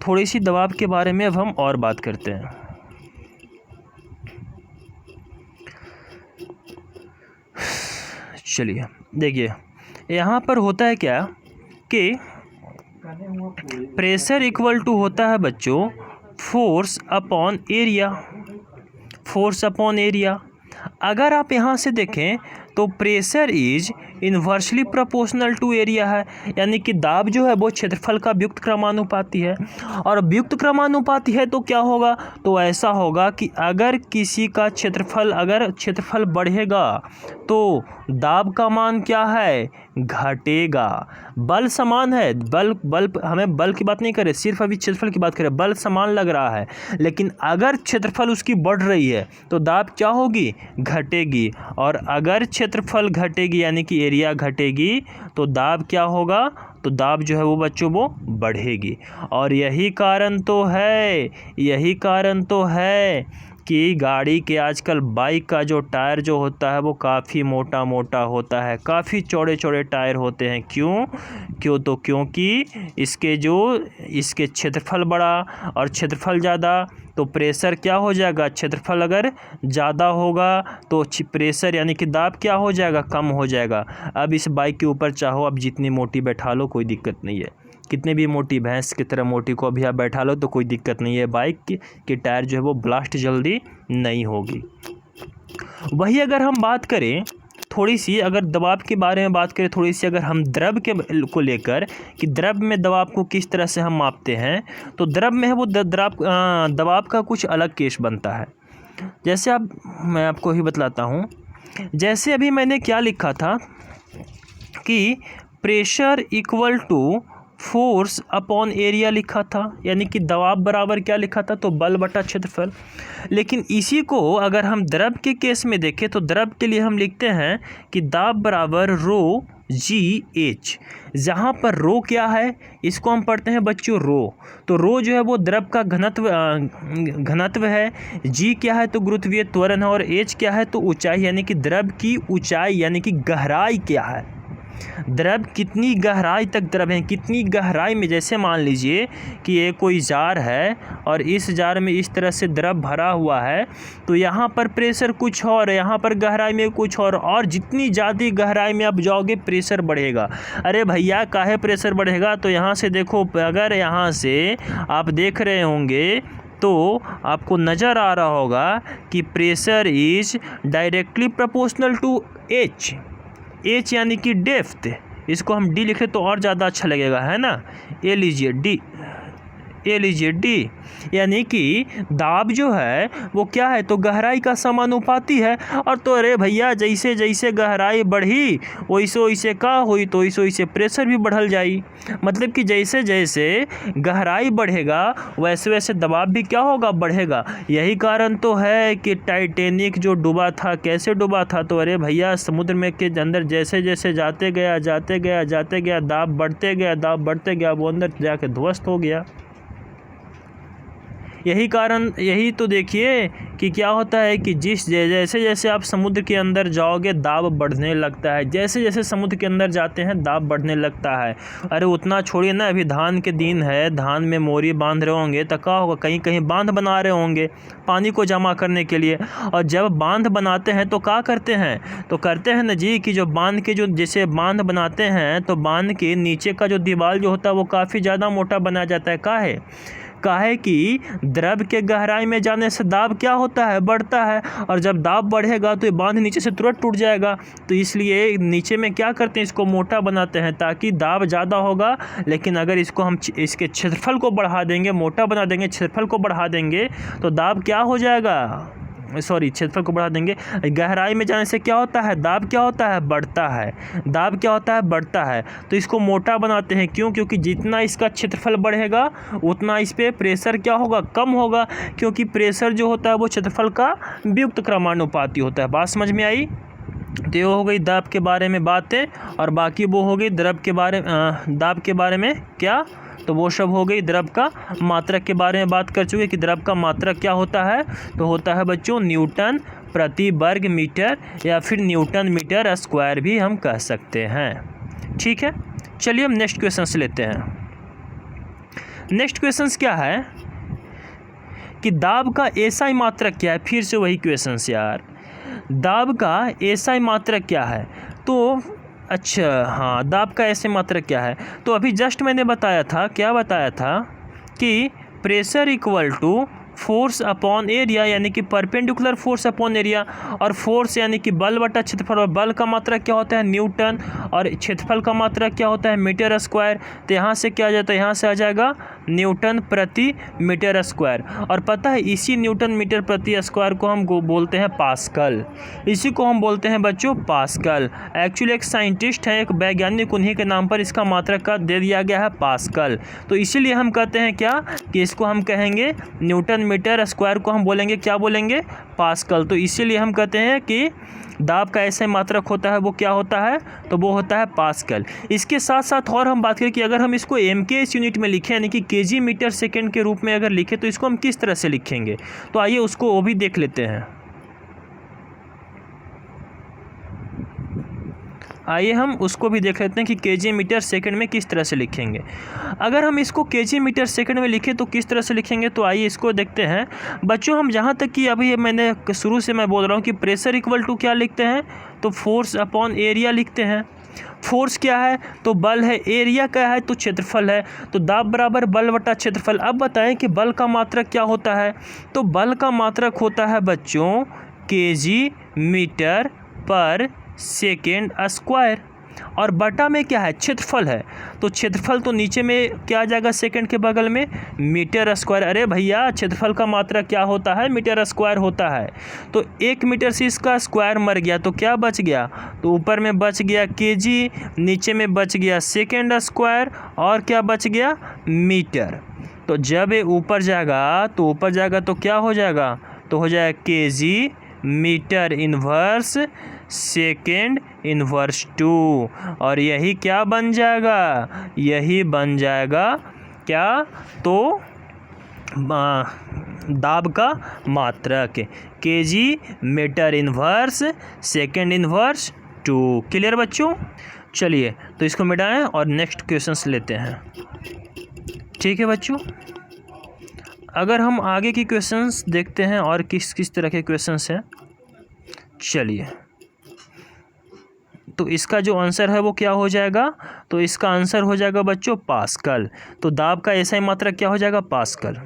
थोड़ी सी दबाव के बारे में अब हम और बात करते हैं। चलिए देखिए, यहाँ पर होता है क्या कि प्रेशर इक्वल टू होता है बच्चों force upon area, force upon area. अगर आप यहाँ से देखें तो pressure is inversely proportional to area है, यानी कि दाब जो है वो क्षेत्रफल का व्युक्त क्रमानुपाती है। और व्युक्त क्रमानुपाती है तो क्या होगा, तो ऐसा होगा कि अगर किसी का क्षेत्रफल, अगर क्षेत्रफल बढ़ेगा तो दाब का मान क्या है, घटेगा। बल समान है, बल हमें बल की बात नहीं करें, सिर्फ अभी क्षेत्रफल की बात करें। बल समान लग रहा है, लेकिन अगर क्षेत्रफल उसकी बढ़ रही है तो दाब क्या होगी, घटेगी। और अगर क्षेत्रफल घटेगी यानी कि एरिया घटेगी तो दाब क्या होगा, तो दाब जो है वो बच्चों वो बढ़ेगी। और यही कारण तो है, यही कारण तो है कि गाड़ी के आजकल बाइक का जो टायर जो होता है वो काफ़ी मोटा मोटा होता है, काफ़ी चौड़े चौड़े टायर होते हैं। क्यों तो क्योंकि इसके क्षेत्रफल बड़ा और क्षेत्रफल ज़्यादा, तो प्रेशर क्या हो जाएगा, क्षेत्रफल अगर ज़्यादा होगा तो प्रेशर यानी कि दाब क्या हो जाएगा, कम हो जाएगा। अब इस बाइक के ऊपर चाहो अब जितनी मोटी बैठा लो कोई दिक्कत नहीं है, कितने भी मोटी भैंस की तरह मोटी को अभी आप बैठा लो तो कोई दिक्कत नहीं है, बाइक की टायर जो है वो ब्लास्ट जल्दी नहीं होगी। वही अगर हम बात करें थोड़ी सी, अगर दबाव के बारे में बात करें थोड़ी सी, अगर हम द्रव को लेकर कि द्रव में दबाव को किस तरह से हम मापते हैं, तो द्रव में है वो दबाव का कुछ अलग केस बनता है। जैसे मैं आपको ही बतलाता हूँ। जैसे अभी मैंने क्या लिखा था कि pressure equal to force upon area लिखा था, यानी कि दबाव बराबर क्या लिखा था, तो बल बटा क्षेत्रफल। लेकिन इसी को अगर हम द्रव के केस में देखें तो द्रव के लिए हम लिखते हैं कि दाब बराबर रो जी एच, जहाँ पर रो क्या है, इसको हम पढ़ते हैं बच्चों रो। तो रो जो है वो द्रव का घनत्व है, जी क्या है तो गुरुत्वीय त्वरण है, और एच क्या है तो ऊंचाई, यानी कि द्रव की ऊंचाई यानी कि गहराई क्या है, द्रव कितनी गहराई तक द्रव है, कितनी गहराई में। जैसे मान लीजिए कि ये कोई जार है और इस जार में इस तरह से द्रव भरा हुआ है, तो यहाँ पर प्रेशर कुछ और, यहाँ पर गहराई में कुछ और जितनी ज़्यादा गहराई में आप जाओगे प्रेशर बढ़ेगा। अरे भैया काहे प्रेशर बढ़ेगा, तो यहाँ से देखो, अगर यहाँ से आप देख रहे होंगे तो आपको नज़र आ रहा होगा कि pressure is directly proportional to h, h यानी कि डेप्थ, इसको हम डी लिखे तो और ज़्यादा अच्छा लगेगा, है ना। ये लीजिए डी, ये लीजिए डी, यानी कि दाब जो है वो क्या है, तो गहराई का समानुपाती है। और तो अरे भैया जैसे जैसे गहराई बढ़ी वैसे वैसे का हुई, तो वैसे वैसे प्रेशर भी बढ़ल जाई। मतलब कि जैसे जैसे गहराई बढ़ेगा वैसे वैसे दबाव भी क्या होगा, बढ़ेगा। यही कारण तो है कि टाइटैनिक जो डूबा था, कैसे डूबा था, तो अरे भैया समुद्र में के अंदर जैसे जैसे जाते गया दाब बढ़ते गया वो अंदर जाके ध्वस्त हो गया। यही कारण, यही तो देखिए कि क्या होता है कि जैसे जैसे आप समुद्र के अंदर जाओगे दाब बढ़ने लगता है, जैसे जैसे समुद्र के अंदर जाते हैं दाब बढ़ने लगता है। अरे उतना छोड़िए ना, अभी धान के दिन है, धान में मोरी बांध रहे होंगे तो क्या होगा, कहीं कहीं बांध बना रहे होंगे पानी को जमा करने के लिए। और जब बांध बनाते हैं तो क्या करते हैं, तो करते हैं ना जी कि जो बांध के जो जैसे बांध बनाते हैं तो बांध के नीचे का जो दीवार जो होता है वो काफ़ी ज़्यादा मोटा बना जाता है। काहे कि द्रव के गहराई में जाने से दाब क्या होता है, बढ़ता है। और जब दाब बढ़ेगा तो ये बांध नीचे से तुरंत टूट जाएगा। तो इसलिए नीचे में क्या करते हैं, इसको मोटा बनाते हैं ताकि दाब ज़्यादा होगा। लेकिन अगर इसको हम इसके क्षेत्रफल को बढ़ा देंगे, मोटा बना देंगे, क्षेत्रफल को बढ़ा देंगे तो दाब क्या हो जाएगा, क्षेत्रफल को बढ़ा देंगे। गहराई में जाने से क्या होता है, दाब क्या होता है, बढ़ता है। दाब क्या होता है, बढ़ता है। तो इसको मोटा बनाते हैं, क्यों, क्योंकि जितना इसका क्षेत्रफल बढ़ेगा उतना इस पर प्रेशर क्या होगा, कम होगा। क्योंकि प्रेशर जो होता है वो क्षेत्रफल का व्युत्क्रमानुपाती क्रमानुपाती होता है। बात समझ में आई। तो ये हो गई दाब के बारे में बातें, और बाकी वो हो गई दाब के बारे में क्या, तो वो सब हो गई द्रव का मात्रक के बारे में बात कर चुके कि द्रव का मात्रक क्या होता है, तो होता है बच्चों न्यूटन प्रति वर्ग मीटर, या फिर न्यूटन मीटर स्क्वायर भी हम कह सकते हैं। ठीक है, चलिए हम नेक्स्ट क्वेश्चन लेते हैं। नेक्स्ट क्वेश्चन क्या है कि दाब का एसआई मात्रक क्या है। फिर से वही क्वेश्चन यार, दाब का एसआई मात्रक क्या है। तो अच्छा हाँ, दाब का ऐसे मात्रक क्या है, तो अभी जस्ट मैंने बताया था, क्या बताया था कि pressure equal to force upon area, यानी कि परपेंडिकुलर फोर्स अपॉन एरिया। और फोर्स यानी कि बल बटा क्षेत्रफल, और बल का मात्रक क्या होता है, न्यूटन, और क्षेत्रफल का मात्रक क्या होता है, मीटर स्क्वायर। तो यहाँ से क्या आ जाता है, यहाँ से आ जाएगा न्यूटन प्रति मीटर स्क्वायर। और पता है इसी न्यूटन मीटर प्रति स्क्वायर को हम बोलते हैं पास्कल। इसी को हम बोलते हैं बच्चों पास्कल। एक्चुअली एक साइंटिस्ट है, एक वैज्ञानिक, उन्हीं के नाम पर इसका मात्रक का दे दिया गया है पास्कल। तो इसीलिए हम कहते हैं क्या कि इसको हम कहेंगे न्यूटन मीटर स्क्वायर को हम बोलेंगे, क्या बोलेंगे, पास्कल। तो इसीलिए हम कहते हैं कि दाब का ऐसे मात्रक होता है वो क्या होता है, तो वो होता है पास्कल। इसके साथ साथ और हम बात करें कि अगर हम इसको एमकेएस यूनिट में लिखें, यानी कि केजी मीटर सेकंड के रूप में अगर लिखें, तो इसको हम किस तरह से लिखेंगे, तो आइए उसको वो भी देख लेते हैं। आइए हम उसको भी देख लेते हैं कि केजी मीटर सेकंड में किस तरह से लिखेंगे। अगर हम इसको केजी मीटर सेकंड में लिखें तो किस तरह से लिखेंगे, तो आइए इसको देखते हैं बच्चों। हम जहाँ तक कि अभी मैंने शुरू से मैं बोल रहा हूँ कि प्रेशर इक्वल टू क्या लिखते हैं, तो फोर्स अपॉन एरिया लिखते हैं। फोर्स क्या है, तो बल है, एरिया क्या है, तो क्षेत्रफल है। तो दाब बराबर बल बटा क्षेत्रफल। अब बताएं कि बल का मात्रक क्या होता है, तो बल का मात्रक होता है बच्चों केजी मीटर पर सेकेंड स्क्वायर। और बटा में क्या है, क्षेत्रफल है। तो क्षेत्रफल तो नीचे में क्या आ जाएगा, सेकंड के बगल में मीटर स्क्वायर। अरे भैया क्षेत्रफल का मात्रा क्या होता है, मीटर स्क्वायर होता है। तो 1 मीटर से इसका स्क्वायर मर गया तो क्या बच गया, तो ऊपर में बच गया केजी, नीचे में बच गया सेकंड स्क्वायर, और क्या बच गया, मीटर। तो जब ये ऊपर जाएगा तो क्या हो जाएगा, तो हो जाएगा kg metre inverse second inverse 2। और यही क्या बन जाएगा, यही बन जाएगा क्या, तो दाब का मात्रक kg metre inverse second inverse 2। Clear बच्चों। चलिए तो इसको मिटाएं और नेक्स्ट क्वेश्चंस लेते हैं। ठीक है बच्चों, अगर हम आगे की क्वेश्चंस देखते हैं और किस किस तरह के क्वेश्चंस हैं, चलिए तो इसका जो आंसर है वो क्या हो जाएगा, तो इसका आंसर हो जाएगा बच्चों पास्कल। तो दाब का ऐसा ही मात्रक क्या हो जाएगा, पास्कल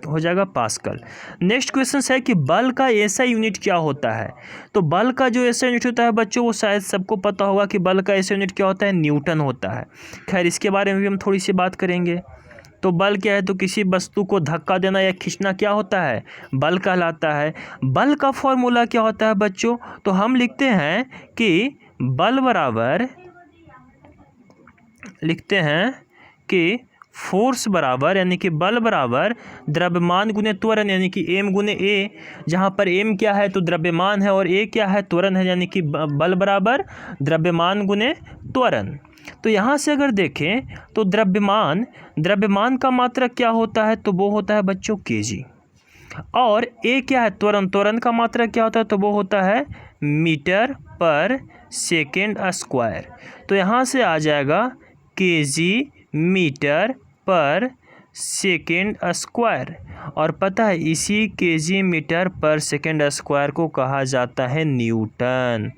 हो जाएगा, पास्कल। नेक्स्ट क्वेश्चन है कि बल का ऐसा यूनिट क्या होता है। तो बल का जो ऐसा यूनिट होता है बच्चों, वो शायद सबको पता होगा कि बल का ऐसा यूनिट क्या होता है, न्यूटन होता है। खैर इसके बारे में भी हम थोड़ी सी बात करेंगे। तो बल क्या है, तो किसी वस्तु को धक्का देना या खींचना क्या होता है, बल कहलाता है। बल का फॉर्मूला क्या होता है बच्चों, तो हम लिखते हैं कि बल बराबर, लिखते हैं कि फोर्स बराबर, यानी कि बल बराबर द्रव्यमान गुने त्वरण, यानी कि m गुने ए, जहाँ पर m क्या है तो द्रव्यमान है और a क्या है त्वरण है, यानी कि बल बराबर द्रव्यमान गुने त्वरण। तो यहाँ से अगर देखें तो द्रव्यमान का मात्रक क्या होता है, तो वो होता है बच्चों kg, और a क्या है त्वरण का मात्रक क्या होता है, तो वो होता है मीटर पर सेकेंड स्क्वायर। तो यहाँ से आ जाएगा kg मीटर पर सेकेंड स्क्वायर, और पता है इसी kg मीटर पर सेकेंड स्क्वायर को कहा जाता है न्यूटन।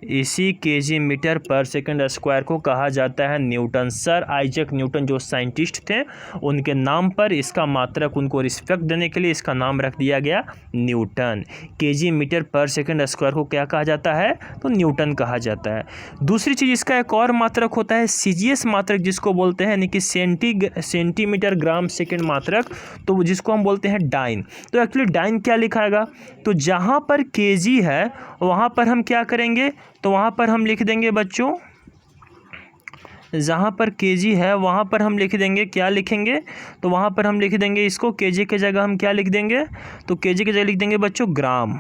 इसी kg मीटर पर सेकेंड स्क्वायर को कहा जाता है न्यूटन। सर आइजैक न्यूटन जो साइंटिस्ट थे, उनके नाम पर इसका मात्रक, उनको रिस्पेक्ट देने के लिए इसका नाम रख दिया गया न्यूटन। kg मीटर पर सेकेंड स्क्वायर को क्या कहा जाता है, तो न्यूटन कहा जाता है। दूसरी चीज़, इसका एक और मात्रक होता है CGS मात्रक, जिसको बोलते हैं, यानी कि सेंटीमीटर ग्राम सेकेंड मात्रक, तो जिसको हम बोलते हैं डाइन। तो एक्चुअली डाइन क्या लिखाएगा, तो जहाँ पर kg है वहाँ पर हम क्या करेंगे, तो वहाँ पर हम लिख देंगे बच्चों, जहाँ पर kg है वहाँ पर हम लिख देंगे, क्या लिखेंगे, तो वहाँ पर हम लिख देंगे इसको kg के जगह हम क्या लिख देंगे, तो kg की जगह लिख देंगे बच्चों ग्राम,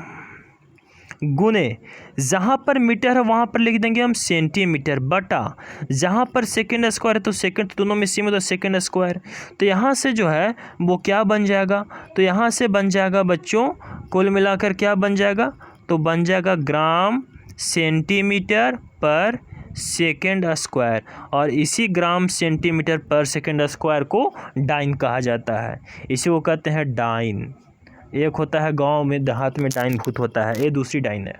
गुने जहाँ पर मीटर है वहाँ पर लिख देंगे हम सेंटीमीटर, बटा जहाँ पर सेकेंड स्क्वायर है तो सेकेंड, दोनों में सेम होता है सेकेंड स्क्वायर। तो यहाँ से जो है वो क्या बन जाएगा, तो यहाँ से बन जाएगा बच्चों, कुल मिलाकर क्या बन जाएगा, तो बन जाएगा ग्राम सेंटीमीटर पर सेकेंड स्क्वायर, और इसी ग्राम सेंटीमीटर पर सेकेंड स्क्वायर को डाइन कहा जाता है। इसी को कहते हैं डाइन। एक होता है गांव में, देहात में डाइन भूत होता है, ये दूसरी डाइन है,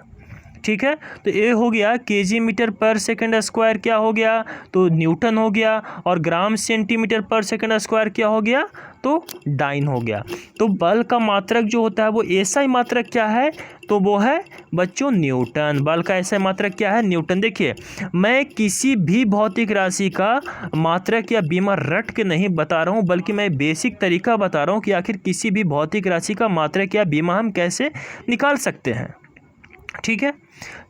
ठीक है। तो ये हो गया kg मीटर पर सेकेंड स्क्वायर क्या हो गया, तो न्यूटन हो गया, और ग्राम सेंटीमीटर पर सेकेंड स्क्वायर क्या हो गया, तो डाइन हो गया। तो बल का मात्रक जो होता है वो SI मात्रक क्या है, तो वो है बच्चों न्यूटन। बल का SI मात्रक क्या है, न्यूटन। देखिए मैं किसी भी भौतिक राशि का मात्रक या बीमा रट के नहीं बता रहा हूँ, बल्कि मैं बेसिक तरीका बता रहा हूँ कि आखिर किसी भी भौतिक राशि का मात्रक या बीमा हम कैसे निकाल सकते हैं, ठीक है।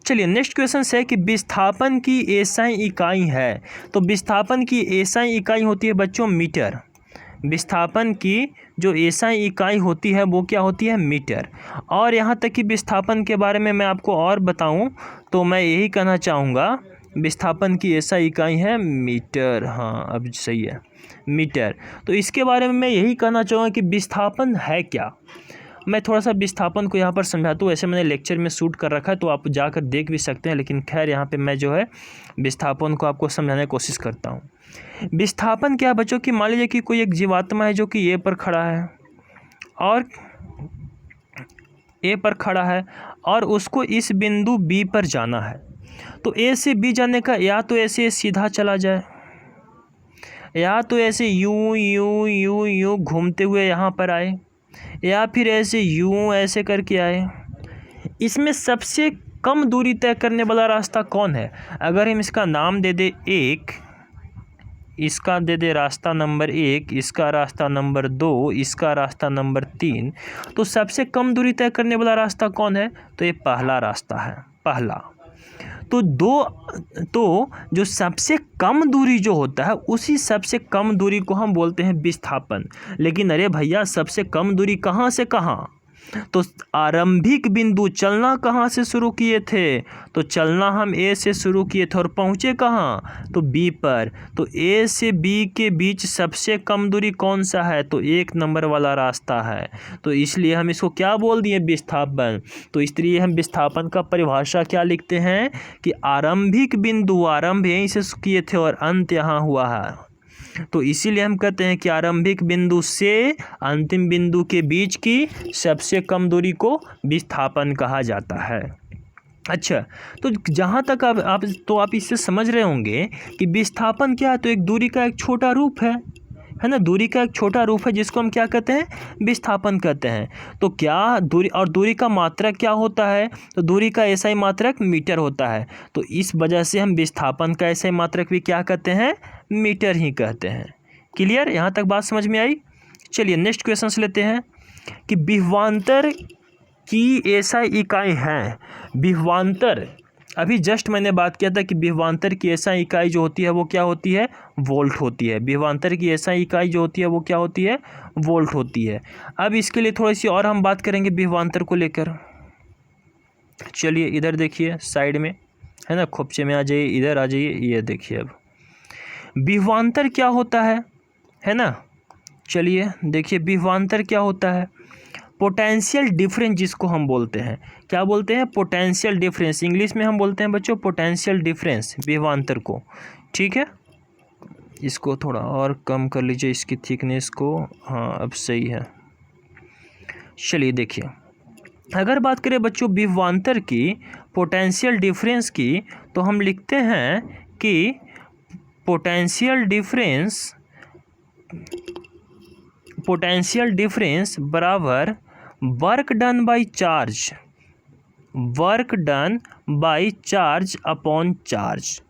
चलिए नेक्स्ट क्वेश्चन है कि विस्थापन की SI इकाई है, तो विस्थापन की SI इकाई होती है बच्चों मीटर। विस्थापन की जो SI इकाई होती है वो क्या होती है, मीटर। और यहाँ तक कि विस्थापन के बारे में मैं आपको और बताऊँ तो मैं यही कहना चाहूँगा, विस्थापन की SI इकाई है मीटर। हाँ अब सही है, मीटर। तो इसके बारे में मैं यही कहना चाहूँगा कि विस्थापन है क्या। मैं थोड़ा सा विस्थापन को यहाँ पर समझाता हूँ। ऐसे मैंने लेक्चर में शूट कर रखा है तो आप जाकर देख भी सकते हैं, लेकिन खैर यहाँ पे मैं जो है विस्थापन को आपको समझाने की कोशिश करता हूँ। विस्थापन क्या है बच्चों कि मान लीजिए कि कोई एक जीवात्मा है जो कि ए पर खड़ा है, और ए पर खड़ा है और उसको इस बिंदु बी पर जाना है। तो ए से बी जाने का, या तो ऐसे सीधा चला जाए, या तो ऐसे यूं यूं यूं यूं घूमते हुए यहाँ पर आए, या फिर ऐसे यूं ऐसे करके आए। इसमें सबसे कम दूरी तय करने वाला रास्ता कौन है, अगर हम इसका नाम दे दे एक, इसका दे दे रास्ता नंबर 1, इसका रास्ता नंबर 2, इसका रास्ता नंबर 3, तो सबसे कम दूरी तय करने वाला रास्ता कौन है, तो ये पहला रास्ता है, पहला। तो जो सबसे कम दूरी जो होता है उसी सबसे कम दूरी को हम बोलते हैं विस्थापन। लेकिन अरे भैया सबसे कम दूरी कहाँ से कहाँ, तो आरंभिक बिंदु चलना कहाँ से शुरू किए थे, तो चलना हम ए से शुरू किए थे और पहुँचे कहाँ, तो बी पर। तो ए से बी के बीच सबसे कम दूरी कौन सा है, तो 1 नंबर वाला रास्ता है। तो इसलिए हम इसको क्या बोल दिए, विस्थापन। तो इसलिए हम विस्थापन का परिभाषा क्या लिखते हैं कि आरंभिक बिंदु, आरंभ यहीं से किए थे और अंत यहाँ हुआ है। तो इसीलिए हम कहते हैं कि आरंभिक बिंदु से अंतिम बिंदु के बीच की सबसे कम दूरी को विस्थापन कहा जाता है। अच्छा, तो जहाँ तक आप इससे समझ रहे होंगे कि विस्थापन क्या है, तो एक दूरी का एक छोटा रूप है ना, दूरी का एक छोटा रूप है जिसको हम क्या कहते हैं, विस्थापन कहते हैं। तो क्या दूरी, और दूरी का मात्रक क्या होता है, तो दूरी का SI मात्रक मीटर होता है। तो इस वजह से हम विस्थापन का SI मात्रक भी क्या कहते हैं, मीटर ही कहते हैं। क्लियर, यहाँ तक बात समझ में आई। चलिए नेक्स्ट क्वेश्चन लेते हैं कि विभवांतर की ऐसा इकाई है। विभवांतर, अभी जस्ट मैंने बात किया था कि विभवांतर की ऐसा इकाई जो होती है वो क्या होती है, वोल्ट होती है। विभवांतर की ऐसा इकाई जो होती है वो क्या होती है, वोल्ट होती है। अब इसके लिए थोड़ी सी और हम बात करेंगे विभवांतर को लेकर। चलिए इधर देखिए साइड में है ना, खोपचे में आ जाइए, इधर आ जाइए, ये देखिए अब विभवांतर क्या होता है ना। चलिए देखिए विभवांतर क्या होता है, पोटेंशियल डिफरेंस जिसको हम बोलते हैं, क्या बोलते हैं, पोटेंशियल डिफरेंस। इंग्लिश में हम बोलते हैं बच्चों पोटेंशियल डिफरेंस विभवांतर को, ठीक है। इसको थोड़ा और कम कर लीजिए इसकी थिकनेस को, हाँ अब सही है। चलिए देखिए, अगर बात करें बच्चों विभवांतर की, पोटेंशियल डिफरेंस की, तो हम लिखते हैं कि पोटेंशियल डिफरेंस बराबर work done by charge upon charge.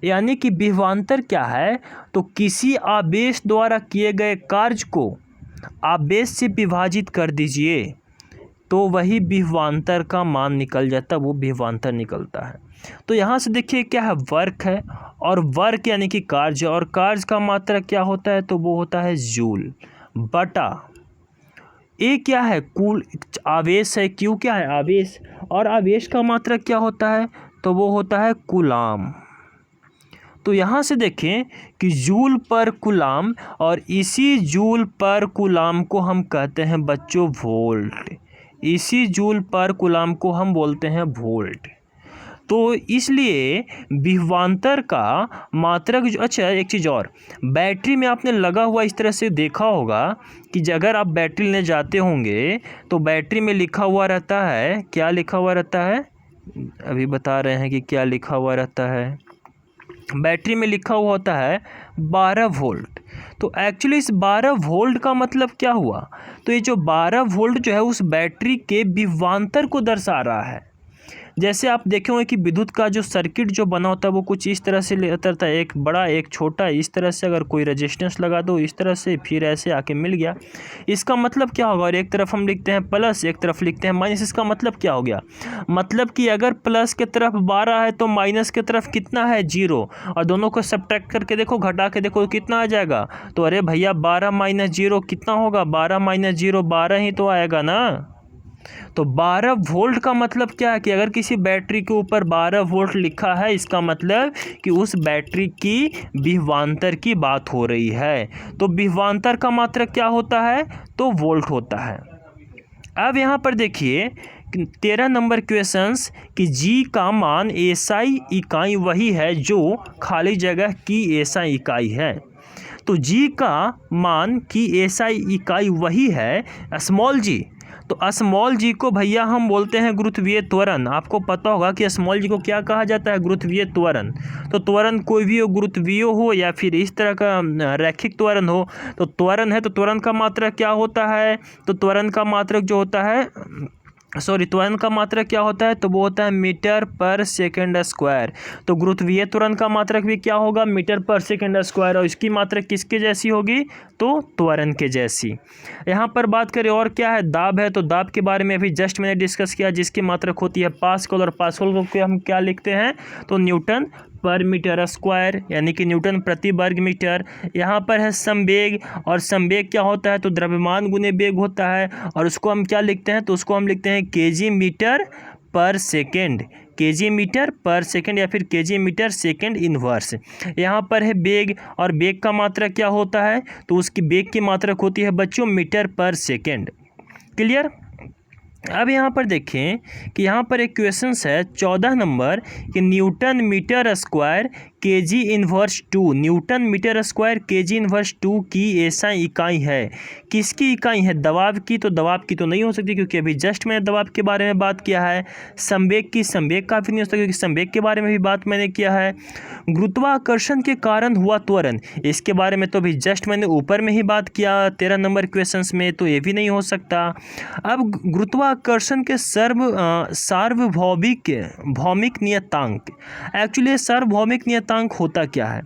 यानी कि विभवांतर क्या है, तो किसी आवेश द्वारा किए गए कार्य को आवेश से विभाजित कर दीजिए तो वही विभवांतर का मान निकल जाता है, वो विभवांतर निकलता है। तो यहाँ से देखिए क्या है, वर्क है, और वर्क यानी कि कार्य, और कार्य का मात्रक क्या होता है, तो वो होता है जूल बटा ए क्या है, कुल आवेश है, क्यू क्या है, आवेश, और आवेश का मात्रक क्या होता है, तो वो होता है कूलाम। तो यहाँ से देखें कि जूल पर कूलाम, और इसी जूल पर कूलाम को हम कहते हैं बच्चों वोल्ट। इसी जूल पर कूलाम को हम बोलते हैं वोल्ट। तो इसलिए विभवांतर का मात्रक जो, अच्छा एक चीज़ और, बैटरी में आपने लगा हुआ इस तरह से देखा होगा कि अगर आप बैटरी लेने जाते होंगे तो बैटरी में लिखा हुआ रहता है, क्या लिखा हुआ रहता है, अभी बता रहे हैं कि क्या लिखा हुआ रहता है। बैटरी में लिखा हुआ होता है 12 वोल्ट। तो एक्चुअली इस 12 वोल्ट का मतलब क्या हुआ, तो ये जो 12 वोल्ट जो है उस बैटरी के विभवांतर को दर्शा रहा है। जैसे आप देखे होंगे कि विद्युत का जो सर्किट जो बना होता है वो कुछ इस तरह से उतरता है, एक बड़ा एक छोटा, इस तरह से अगर कोई रेजिस्टेंस लगा दो इस तरह से, फिर ऐसे आके मिल गया। इसका मतलब क्या होगा, और एक तरफ हम लिखते हैं प्लस, एक तरफ लिखते हैं माइनस। इसका मतलब क्या हो गया, मतलब कि अगर प्लस के तरफ 12 है तो माइनस के तरफ कितना है, 0, और दोनों को सब्ट्रैक्ट करके देखो, घटा के देखो कितना आ जाएगा। तो अरे भैया 12 माइनस 0 कितना होगा, 12 माइनस 0 12 ही तो आएगा ना। तो 12 वोल्ट का मतलब क्या है कि अगर किसी बैटरी के ऊपर 12 वोल्ट लिखा है, इसका मतलब कि उस बैटरी की विभवांतर की बात हो रही है। तो विभवांतर का मात्रक क्या होता है, तो वोल्ट होता है। अब यहाँ पर देखिए 13 नंबर क्वेश्चंस कि जी का मान एसआई इकाई वही है जो खाली जगह की एसआई इकाई है। तो जी का मान की एसआई इकाई वही है स्मॉल जी। तो स्मॉल जी को भैया हम बोलते हैं गुरुत्वीय त्वरण। आपको पता होगा कि स्मॉल जी को क्या कहा जाता है, गुरुत्वीय त्वरण। तो त्वरण कोई भी हो, गुरुत्वीय हो या फिर इस तरह का रैखिक त्वरण हो, तो त्वरण है तो त्वरण का मात्रक क्या होता है, तो त्वरण का मात्रक जो होता है, त्वरण का मात्रक क्या होता है, तो वो होता है मीटर पर सेकंड स्क्वायर। तो गुरुत्वीय त्वरण का मात्रक भी क्या होगा, मीटर पर सेकंड स्क्वायर, और इसकी मात्रक किसके जैसी होगी, तो त्वरण के जैसी। यहाँ पर बात करें और क्या है, दाब है, तो दाब के बारे में अभी जस्ट मैंने डिस्कस किया, जिसकी मात्रक होती है पास्कल, और पास्कल को हम क्या लिखते हैं, तो न्यूटन पर मीटर स्क्वायर, यानी कि न्यूटन प्रति वर्ग मीटर। यहाँ पर है संवेग, और संवेग क्या होता है, तो द्रव्यमान गुने वेग होता है, और उसको हम क्या लिखते हैं, तो उसको हम लिखते हैं केजी मीटर पर सेकेंड, केजी मीटर पर सेकेंड या फिर केजी मीटर सेकेंड इनवर्स। यहाँ पर है वेग, और वेग का मात्रक क्या होता है, तो उसकी वेग की मात्रक होती है बच्चों मीटर पर सेकेंड। क्लियर। अब यहाँ पर देखें कि यहाँ पर एक क्वेश्चन है 14 नंबर कि newton metre square kg inverse 2, newton metre square kg inverse 2 की ऐसा इकाई है। किसकी इकाई है, दबाव की। तो दबाव की तो नहीं हो सकती क्योंकि अभी जस्ट मैंने दबाव के बारे में बात किया है। संवेग की, संवेग का भी नहीं हो सकता क्योंकि संवेग के बारे में भी बात मैंने किया है। गुरुत्वाकर्षण के कारण हुआ त्वरण, इसके बारे में तो अभी जस्ट मैंने ऊपर में ही बात किया 13 नंबर क्वेश्चन में, तो ये भी नहीं हो सकता। अब गुरुत्वाकर्षण के सार्वभौमिक नियतांक, एक्चुअली सार्वभौमिक नियतांक नियतांक होता क्या है।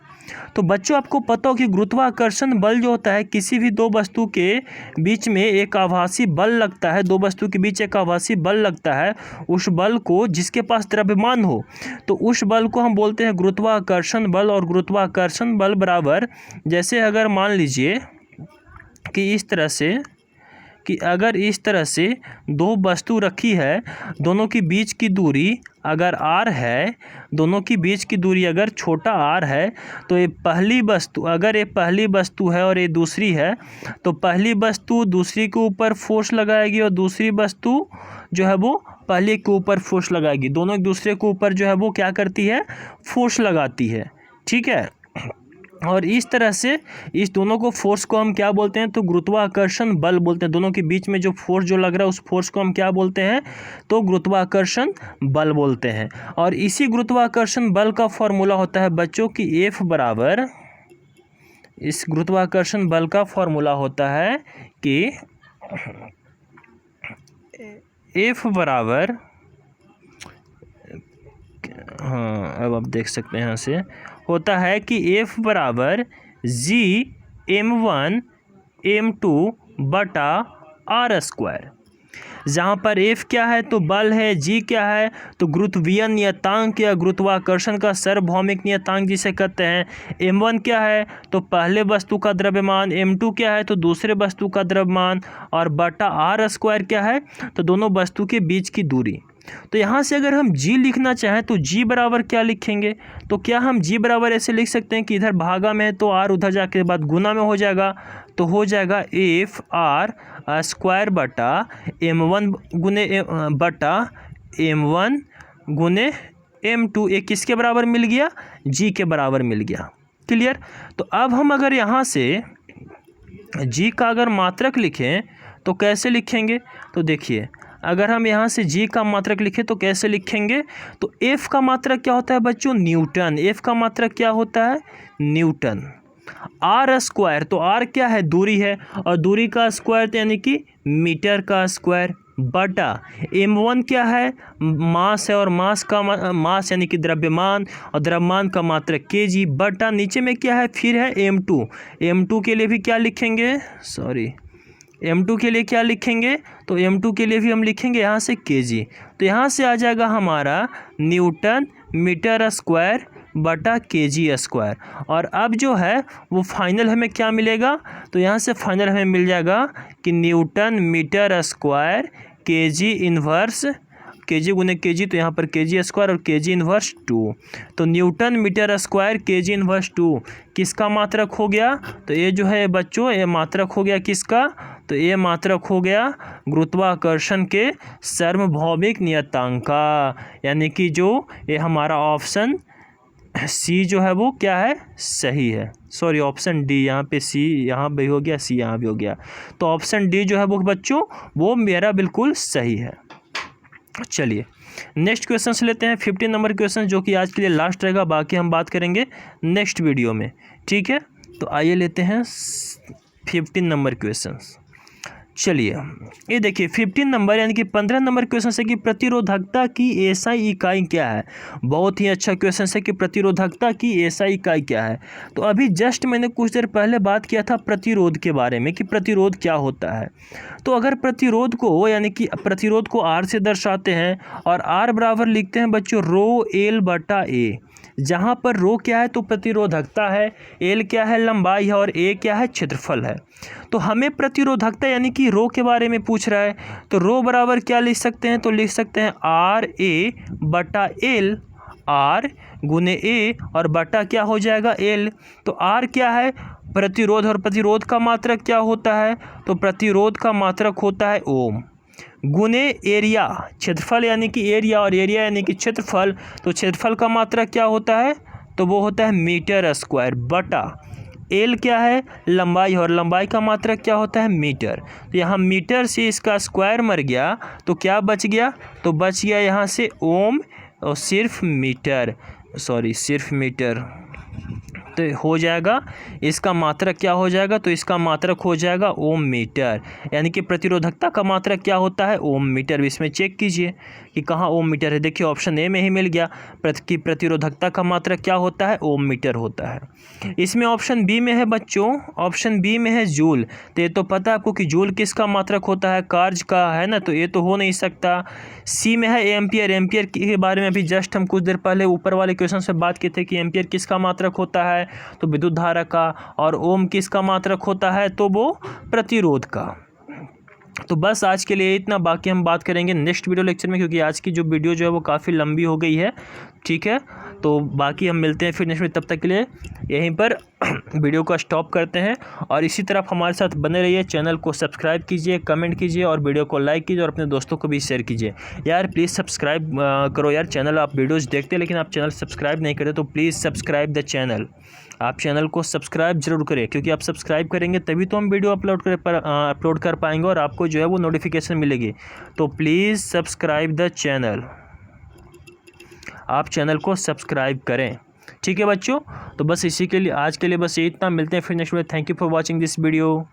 तो बच्चों आपको पता हो कि गुरुत्वाकर्षण बल जो होता है, किसी भी दो वस्तु के बीच में एक आभासी बल लगता है, दो वस्तु के बीच एक आभासी बल लगता है, उस बल को जिसके पास द्रव्यमान हो तो उस बल को हम बोलते हैं गुरुत्वाकर्षण बल। और गुरुत्वाकर्षण बल बराबर, जैसे अगर मान लीजिए कि इस तरह से, कि अगर इस तरह से दो वस्तु रखी है, दोनों की बीच की दूरी अगर r है, दोनों की बीच की दूरी अगर छोटा r है, तो ये पहली वस्तु, अगर ये पहली वस्तु है और ये दूसरी है, तो पहली वस्तु दूसरी के ऊपर फोर्स लगाएगी और दूसरी वस्तु जो है वो पहले के ऊपर फोर्स लगाएगी। दोनों एक दूसरे के ऊपर जो है वो क्या करती है, फोर्स लगाती है, ठीक है। और इस तरह से इस दोनों को फोर्स को हम क्या बोलते हैं, तो गुरुत्वाकर्षण बल बोलते हैं। दोनों के बीच में जो फोर्स जो लग रहा है उस फोर्स को हम क्या बोलते हैं, तो गुरुत्वाकर्षण बल बोलते हैं। और इसी गुरुत्वाकर्षण बल का फॉर्मूला होता है बच्चों की F बराबर, इस गुरुत्वाकर्षण बल का फॉर्मूला होता है कि F बराबर, हाँ अब आप देख सकते हैं यहाँ से होता है कि F बराबर G(m1 m2 बटा r स्क्वायर। जहाँ पर F क्या है तो बल है, G क्या है तो गुरुत्वीय नियतांक या गुरुत्वाकर्षण का सार्वभौमिक नियतांक जिसे कहते हैं, m1 क्या है तो पहले वस्तु का द्रव्यमान, m2 क्या है तो दूसरे वस्तु का द्रव्यमान, और बटा r स्क्वायर क्या है तो दोनों वस्तु के बीच की दूरी। तो यहाँ से अगर हम G लिखना चाहें तो G बराबर क्या लिखेंगे, तो क्या हम G बराबर ऐसे लिख सकते हैं कि इधर भागा में है तो R उधर जाके बाद गुना में हो जाएगा, तो हो जाएगा F R स्क्वायर बटा m1 गुने बटा m1 गुने m2। एक किसके बराबर मिल गया, G के बराबर मिल गया। क्लियर। तो अब हम अगर यहाँ से G का अगर मात्रक लिखें तो कैसे लिखेंगे, तो देखिए अगर हम यहाँ से G का मात्रक लिखें तो कैसे लिखेंगे, तो F का मात्रक क्या होता है बच्चों, न्यूटन। F का मात्रक क्या होता है, न्यूटन। R स्क्वायर, तो R क्या है, दूरी है, और दूरी का स्क्वायर यानी कि मीटर का स्क्वायर, बटा m1 क्या है, मास है, और मास का मास यानी कि द्रव्यमान, और द्रव्यमान का मात्रक kg, बटा नीचे में क्या है फिर है m2। m2 के लिए भी क्या लिखेंगे, m2 के लिए क्या लिखेंगे, तो m2 के लिए भी हम लिखेंगे यहाँ से kg। तो यहाँ से आ जाएगा हमारा न्यूटन मीटर स्क्वायर बटा kg स्क्वायर। और अब जो है वो फाइनल हमें क्या मिलेगा, तो यहाँ से फाइनल हमें मिल जाएगा कि newton metre square kg inverse, kg गुने kg, तो यहाँ पर kg स्क्वायर और kg इन्वर्स 2। तो newton metre square kg inverse 2 किसका मात्रक हो गया, तो ये जो है बच्चों ये मात्रक हो गया किसका, तो ये मात्रक हो गया गुरुत्वाकर्षण के सार्वभौमिक नियतांक का। यानी कि जो ये हमारा ऑप्शन सी जो है वो क्या है, सही है। सॉरी ऑप्शन डी, यहाँ पे सी यहाँ भी हो गया, सी यहाँ भी हो गया, तो ऑप्शन डी जो है वो बच्चों वो मेरा बिल्कुल सही है। चलिए नेक्स्ट क्वेश्चन से लेते हैं 15 नंबर क्वेश्चन, जो कि आज के लिए लास्ट रहेगा, बाकी हम बात करेंगे नेक्स्ट वीडियो में, ठीक है। तो आइए लेते हैं 15 नंबर क्वेश्चन। चलिए ये देखिए 15 नंबर यानी कि 15 नंबर क्वेश्चन है कि प्रतिरोधकता की एसआई इकाई क्या है। बहुत ही अच्छा क्वेश्चन है कि प्रतिरोधकता की एसआई इकाई क्या है। तो अभी जस्ट मैंने कुछ देर पहले बात किया था प्रतिरोध के बारे में कि प्रतिरोध क्या होता है। तो अगर प्रतिरोध को यानी कि प्रतिरोध को आर से दर्शाते हैं और आर बराबर लिखते हैं बच्चों रो एल बटा ए, जहाँ पर रो क्या है तो प्रतिरोधकता है, एल क्या है लंबाई है, और ए क्या है क्षेत्रफल है। तो हमें प्रतिरोधकता यानी कि रो के बारे में पूछ रहा है, तो रो बराबर क्या लिख सकते हैं, तो लिख सकते हैं आर ए बटा एल, आर गुने ए और बटा क्या हो जाएगा एल। तो आर क्या है प्रतिरोध, और प्रतिरोध का मात्रक क्या होता है, तो प्रतिरोध का मात्रक होता है ओम, गुने एरिया क्षेत्रफल यानी कि एरिया, और एरिया यानी कि क्षेत्रफल, तो क्षेत्रफल का मात्रक क्या होता है, तो वो होता है मीटर स्क्वायर, बटा एल क्या है लंबाई, और लंबाई का मात्रक क्या होता है मीटर। तो यहाँ मीटर से इसका स्क्वायर मर गया तो क्या बच गया, तो बच गया यहाँ से ओम और सिर्फ मीटर, तो हो जाएगा इसका मात्रक क्या हो जाएगा, तो इसका मात्रक हो जाएगा ओम मीटर। यानी कि प्रतिरोधकता का मात्रक क्या होता है, ओम मीटर। इसमें चेक कीजिए कि कहाँ ओम मीटर है। देखिए ऑप्शन ए में ही मिल गया कि प्रतिरोधकता का मात्रक क्या होता है, ओम मीटर होता है। इसमें ऑप्शन बी में है बच्चों, ऑप्शन बी में है जूल। तो ये तो पता है आपको कि जूल किसका मात्रक होता है, कार्य का, है ना, तो ये तो हो नहीं सकता। सी में है एम्पियर। एम्पियर के बारे में अभी जस्ट हम कुछ देर पहले ऊपर वाले क्वेश्चन से बात की थे कि एम्पियर किसका मात्रक होता है, तो विद्युत धारा का। और ओम किसका मात्रक होता है, तो वो प्रतिरोध का। तो बस आज के लिए इतना, बाकी हम बात करेंगे नेक्स्ट वीडियो लेक्चर में, क्योंकि आज की जो वीडियो जो है वो काफ़ी लंबी हो गई है। ठीक है, तो बाकी हम मिलते हैं फिर नेक्स्ट में। तब तक के लिए यहीं पर वीडियो को स्टॉप करते हैं और इसी तरफ हमारे साथ बने रहिए। चैनल को सब्सक्राइब कीजिए, कमेंट कीजिए और वीडियो को लाइक कीजिए और अपने दोस्तों को भी शेयर कीजिए। यार प्लीज़ सब्सक्राइब करो यार। चैनल आप वीडियोज़ देखते हैं लेकिन आप चैनल सब्सक्राइब नहीं करते, तो प्लीज़ सब्सक्राइब द चैनल। आप चैनल को सब्सक्राइब जरूर करें, क्योंकि आप सब्सक्राइब करेंगे तभी तो हम वीडियो अपलोड कर पाएंगे और आपको जो है वो नोटिफिकेशन मिलेगी। तो प्लीज़ सब्सक्राइब द चैनल, आप चैनल को सब्सक्राइब करें। ठीक है बच्चों, तो बस इसी के लिए आज के लिए बस इतना। मिलते हैं फिर next video. Thank you for watching this video.